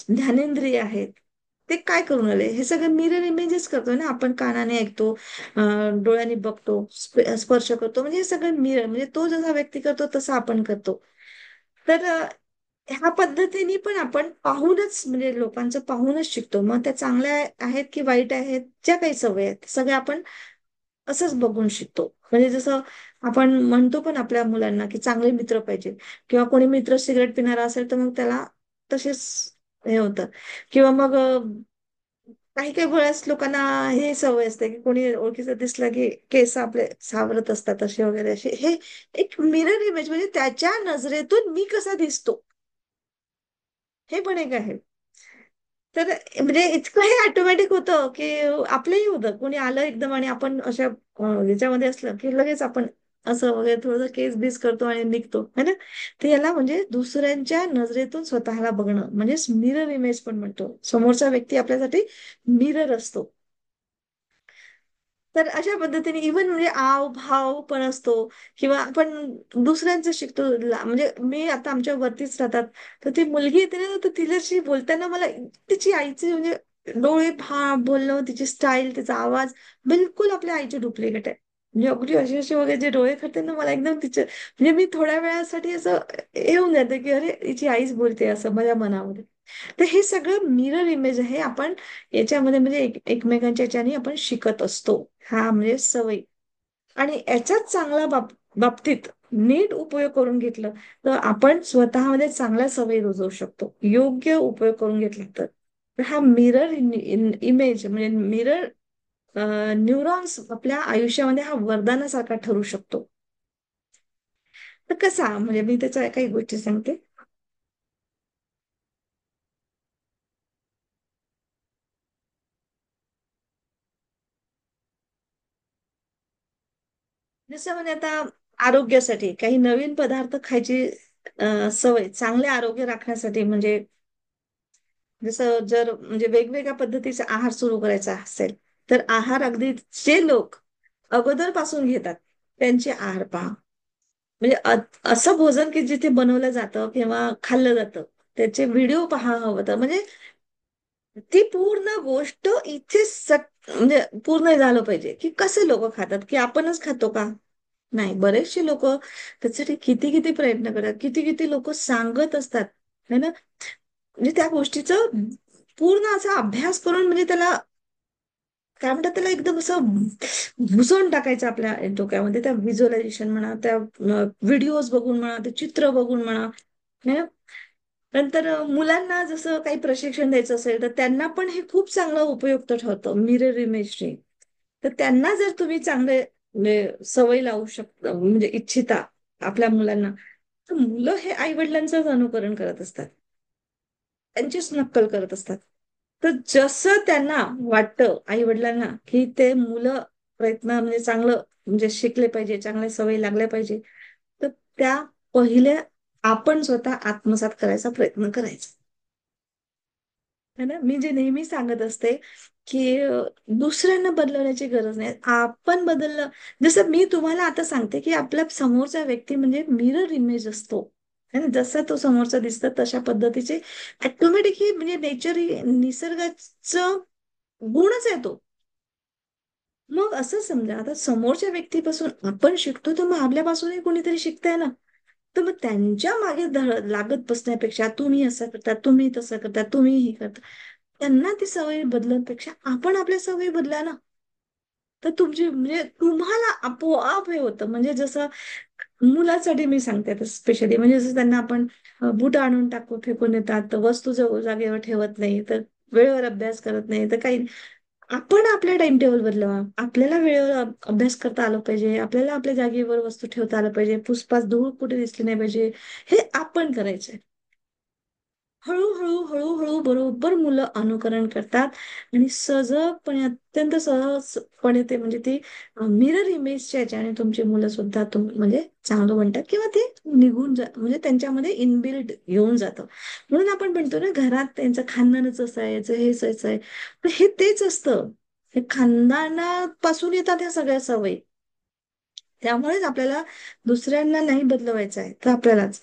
ज्ञानेंद्रिय आहेत ते काय करून आले, हे सगळं मिरर इमेजेस करतो ना आपण. कानाने ऐकतो, डोळ्यांनी बघतो, स्पर्श करतो, म्हणजे हे सगळं मिरर म्हणजे तो जसा व्यक्ती करतो तसं आपण करतो. तर ह्या पद्धतीने पण आपण पाहूनच म्हणजे लोकांचं पाहूनच शिकतो. मग त्या चांगल्या आहेत की वाईट आहेत, ज्या काही सवयी आहेत सगळ्या आपण असंच बघून शिकतो. म्हणजे जसं आपण म्हणतो पण आपल्या मुलांना की चांगले मित्र पाहिजे, किंवा कोणी मित्र सिगरेट पिणारा असेल तर मग त्याला तसेच हे होतं. किंवा मग काही काही वेळेस लोकांना हे सवय असते की कोणी ओळखीचं दिसलं की केस आपले सावरत असतात असे वगैरे, असे हे एक मिरर इमेज म्हणजे त्याच्या नजरेतून मी कसा दिसतो हे पण एक आहे. तर म्हणजे इतकं हे ऑटोमॅटिक होतं की आपलंही होतं, कोणी आलं एकदम आणि आपण अशा याच्यामध्ये असलं की लगेच आपण असं वगैरे थोडंसं केस बीस करतो आणि निघतो है ना. तर याला म्हणजे दुसऱ्यांच्या नजरेतून स्वतःला बघणं म्हणजेच मिरर इमेज पण म्हणतो. समोरचा व्यक्ती आपल्यासाठी मिरर असतो. तर अशा पद्धतीने इव्हन म्हणजे आव भाव पण असतो, किंवा आपण दुसऱ्यांचं शिकतो. म्हणजे मी आता आमच्या वरतीच राहतात, तर ती मुलगी येते ना, तर तिच्याशी बोलताना मला तिची आईचे म्हणजे डोळे, बोलणं, तिची स्टाईल, तिचा आवाज बिलकुल आपल्या आईचे डुप्लिकेट आहे. म्हणजे अगदी अशी अशी वगैरे जे डोळे करते ना, मला एकदम तिचे म्हणजे मी थोड्या वेळासाठी असं येऊन जाते की अरे हिची आईच बोलते असं माझ्या मनामध्ये. तर हे सगळं मिरर इमेज आहे. आपण याच्यामध्ये म्हणजे एकमेकांच्या याच्याने आपण शिकत असतो. हा म्हणजे सवय. आणि याच्याच चांगल्या बाबतीत नीट उपयोग करून घेतलं तर आपण स्वतःमध्ये चांगल्या सवयी रुजवू शकतो, योग्य उपयोग करून घेतला तर. तर हा मिरर इमेज म्हणजे मिरर न्यूरॉन्स आपल्या आयुष्यामध्ये हा वरदानासारखा ठरू शकतो. तर कसा म्हणजे मी त्याच्या काही गोष्टी सांगते. जसं म्हणजे आता आरोग्यासाठी काही नवीन पदार्थ खायची सवय, चांगले आरोग्य राखण्यासाठी म्हणजे जसं जर म्हणजे वेगवेगळ्या पद्धतीचा आहार सुरू करायचा असेल तर आहार अगदी जे लोक अगोदर पासून घेतात त्यांचे आहार पहा. म्हणजे असं भोजन की जिथे बनवलं जातं किंवा खाल्लं जातं त्याचे व्हिडिओ पहा हवं तर, म्हणजे ती पूर्ण गोष्ट इथे म्हणजे पूर्ण झालं पाहिजे की कसे लोक खातात, की आपणच खातो का? नाही, बरेचसे लोक त्यासाठी किती किती प्रयत्न करतात, किती किती लोक सांगत असतात है ना. म्हणजे त्या गोष्टीचं पूर्ण असा अभ्यास करून, म्हणजे त्याला काय म्हणतात, त्याला एकदम असं घुसवून टाकायचं आपल्या डोक्यामध्ये, त्या व्हिज्युअलायझेशन म्हणा, त्या व्हिडिओज बघून म्हणा, ते चित्र बघून म्हणा, है ना? नंतर मुलांना जसं काही प्रशिक्षण द्यायचं असेल तर त्यांना पण हे खूप चांगलं उपयुक्त ठरतं मिरर इमेजरी. तर त्यांना जर तुम्ही चांगले म्हणजे सवय लावू शकता, म्हणजे इच्छिता आपल्या मुलांना, तर मुलं हे आई वडिलांचंच अनुकरण करत असतात, त्यांचीच नक्कल करत असतात. तर जसं त्यांना वाटतं आई वडिलांना की ते मुलं प्रयत्न म्हणजे चांगलं म्हणजे शिकले पाहिजे, चांगल्या सवयी लागल्या पाहिजे, तर त्या पहिले आपण स्वतः आत्मसात करायचा प्रयत्न करायचा. है ना. मी जे नेहमी सांगत असते की दुसऱ्यांना बदलवण्याची गरज नाही, आपण बदललं. जसं मी तुम्हाला आता सांगते की आपल्या समोरचा व्यक्ती म्हणजे मिरर इमेज असतो, है ना. जसा तो समोरचा दिसतो तशा पद्धतीचे ऑटोमॅटिक ही म्हणजे नेचर, निसर्गाचं गुणच आहे तो. मग असं समजा आता समोरच्या व्यक्तीपासून आपण शिकतो, तर मग आपल्यापासूनही कोणीतरी शिकताय ना. तर मग त्यांच्या मागे लागत बसण्यापेक्षा तुम्ही असं करता, तुम्ही तसं करता, तुम्ही हे करता, त्यांना ती सवय बदलण्यापेक्षा आपण आपल्या सवयी बदला ना. तर तुमची म्हणजे तुम्हाला आपोआप हे होतं. म्हणजे जसं मुलासाठी मी सांगते आता स्पेशली, म्हणजे जसं त्यांना आपण बूट आणून टाकू फेकून येतात, तर वस्तू जागेवर ठेवत नाही, तर वेळेवर अभ्यास करत नाही, तर काही आपण आपल्या टाइम टेबल बदलावा. आपल्याला वेळेवर अभ्यास करता आलं पाहिजे, आपल्याला आपल्या जागेवर वस्तू ठेवता आलं पाहिजे, पुसपास धूळ कुठे दिसली नाही पाहिजे, हे आपण करायचंय. हळूहळू हळूहळू बरोबर मुलं अनुकरण करतात आणि सहजपणे, अत्यंत सहजपणे ते म्हणजे ते मिरर इमेजच्या याच्याने तुमची मुलं सुद्धा म्हणजे चांगलं म्हणतात किंवा ते निघून म्हणजे त्यांच्यामध्ये इनबिल्ड येऊन जातं. म्हणून आपण म्हणतो ना, घरात त्यांचं खानदानच असं आहे, याचं हे असं आहे. पण हे तेच असतं, हे खानदानापासून येतात ह्या सगळ्या सवयी. त्यामुळेच आपल्याला दुसऱ्यांना नाही बदलवायचं आहे, तर आपल्यालाच.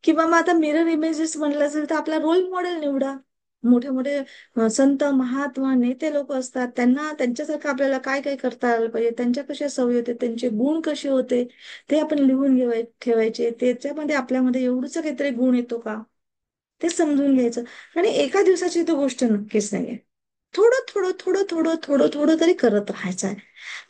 किंवा मग आता मिरर इमेजेस म्हणलं असेल तर आपला रोल मॉडेल निवडा. मोठे मोठे संत महात्मा नेते लोक असतात, त्यांना त्यांच्यासारखं आपल्याला काय काय करता आलं पाहिजे, त्यांच्या कशा सवयी होते, त्यांचे गुण कसे होते, ते आपण लिहून ठेवायचे. त्याच्यामध्ये आपल्यामध्ये एवढंच काहीतरी गुण येतो का, ते समजून घ्यायचं. आणि एका दिवसाची तो गोष्ट नक्कीच नाहीये. थोडं थोडं थोडं थोडं थोडं थोडं तरी करत राहायचं आहे.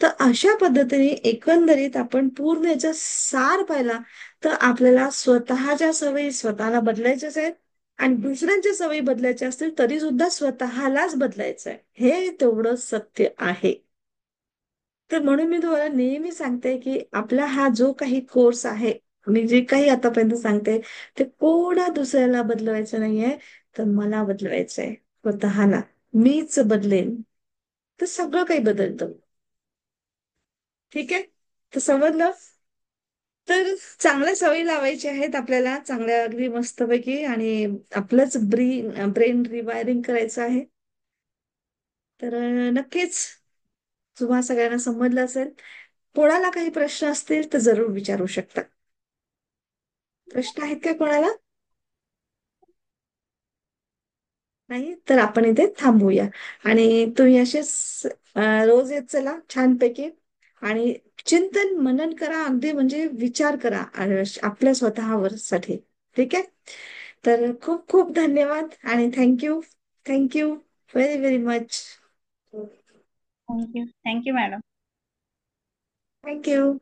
तर अशा पद्धतीने एकंदरीत आपण पूर्ण याचा सार पाहिला, तर आपल्याला स्वतःच्या सवयी स्वतःला बदलायच्याच आहेत. आणि दुसऱ्यांच्या सवयी बदलायच्या असतील तरी सुद्धा स्वतःलाच बदलायचं आहे, हे तेवढं सत्य आहे. तर म्हणून मी तुम्हाला नेहमी सांगते की आपला हा जो काही कोर्स आहे, मी जे काही आतापर्यंत सांगते, ते कोणा दुसऱ्याला बदलवायचं नाहीये, तर मला बदलवायचं आहे स्वतःला. मीच बदलेन तर सगळं काही बदलतं. ठीक आहे, तर समजलं. तर चांगल्या सवयी लावायच्या आहेत आपल्याला, चांगल्या अगदी मस्तपैकी, आणि आपलंच ब्रेन रिवायरिंग करायचं आहे. तर नक्कीच तुम्हा सगळ्यांना समजलं असेल. कोणाला काही प्रश्न असतील तर जरूर विचारू शकता. प्रश्न आहेत का कोणाला? नाही तर आपण इथे थांबूया. आणि तुम्ही असेच रोज येत चला छानपैकी, आणि चिंतन मनन करा, अगदी म्हणजे विचार करा आपल्या स्वतःवर साठी. ठीक आहे. तर खूप खूप धन्यवाद आणि thank you. Thank you very very much. Thank you. Thank you madam. Thank you.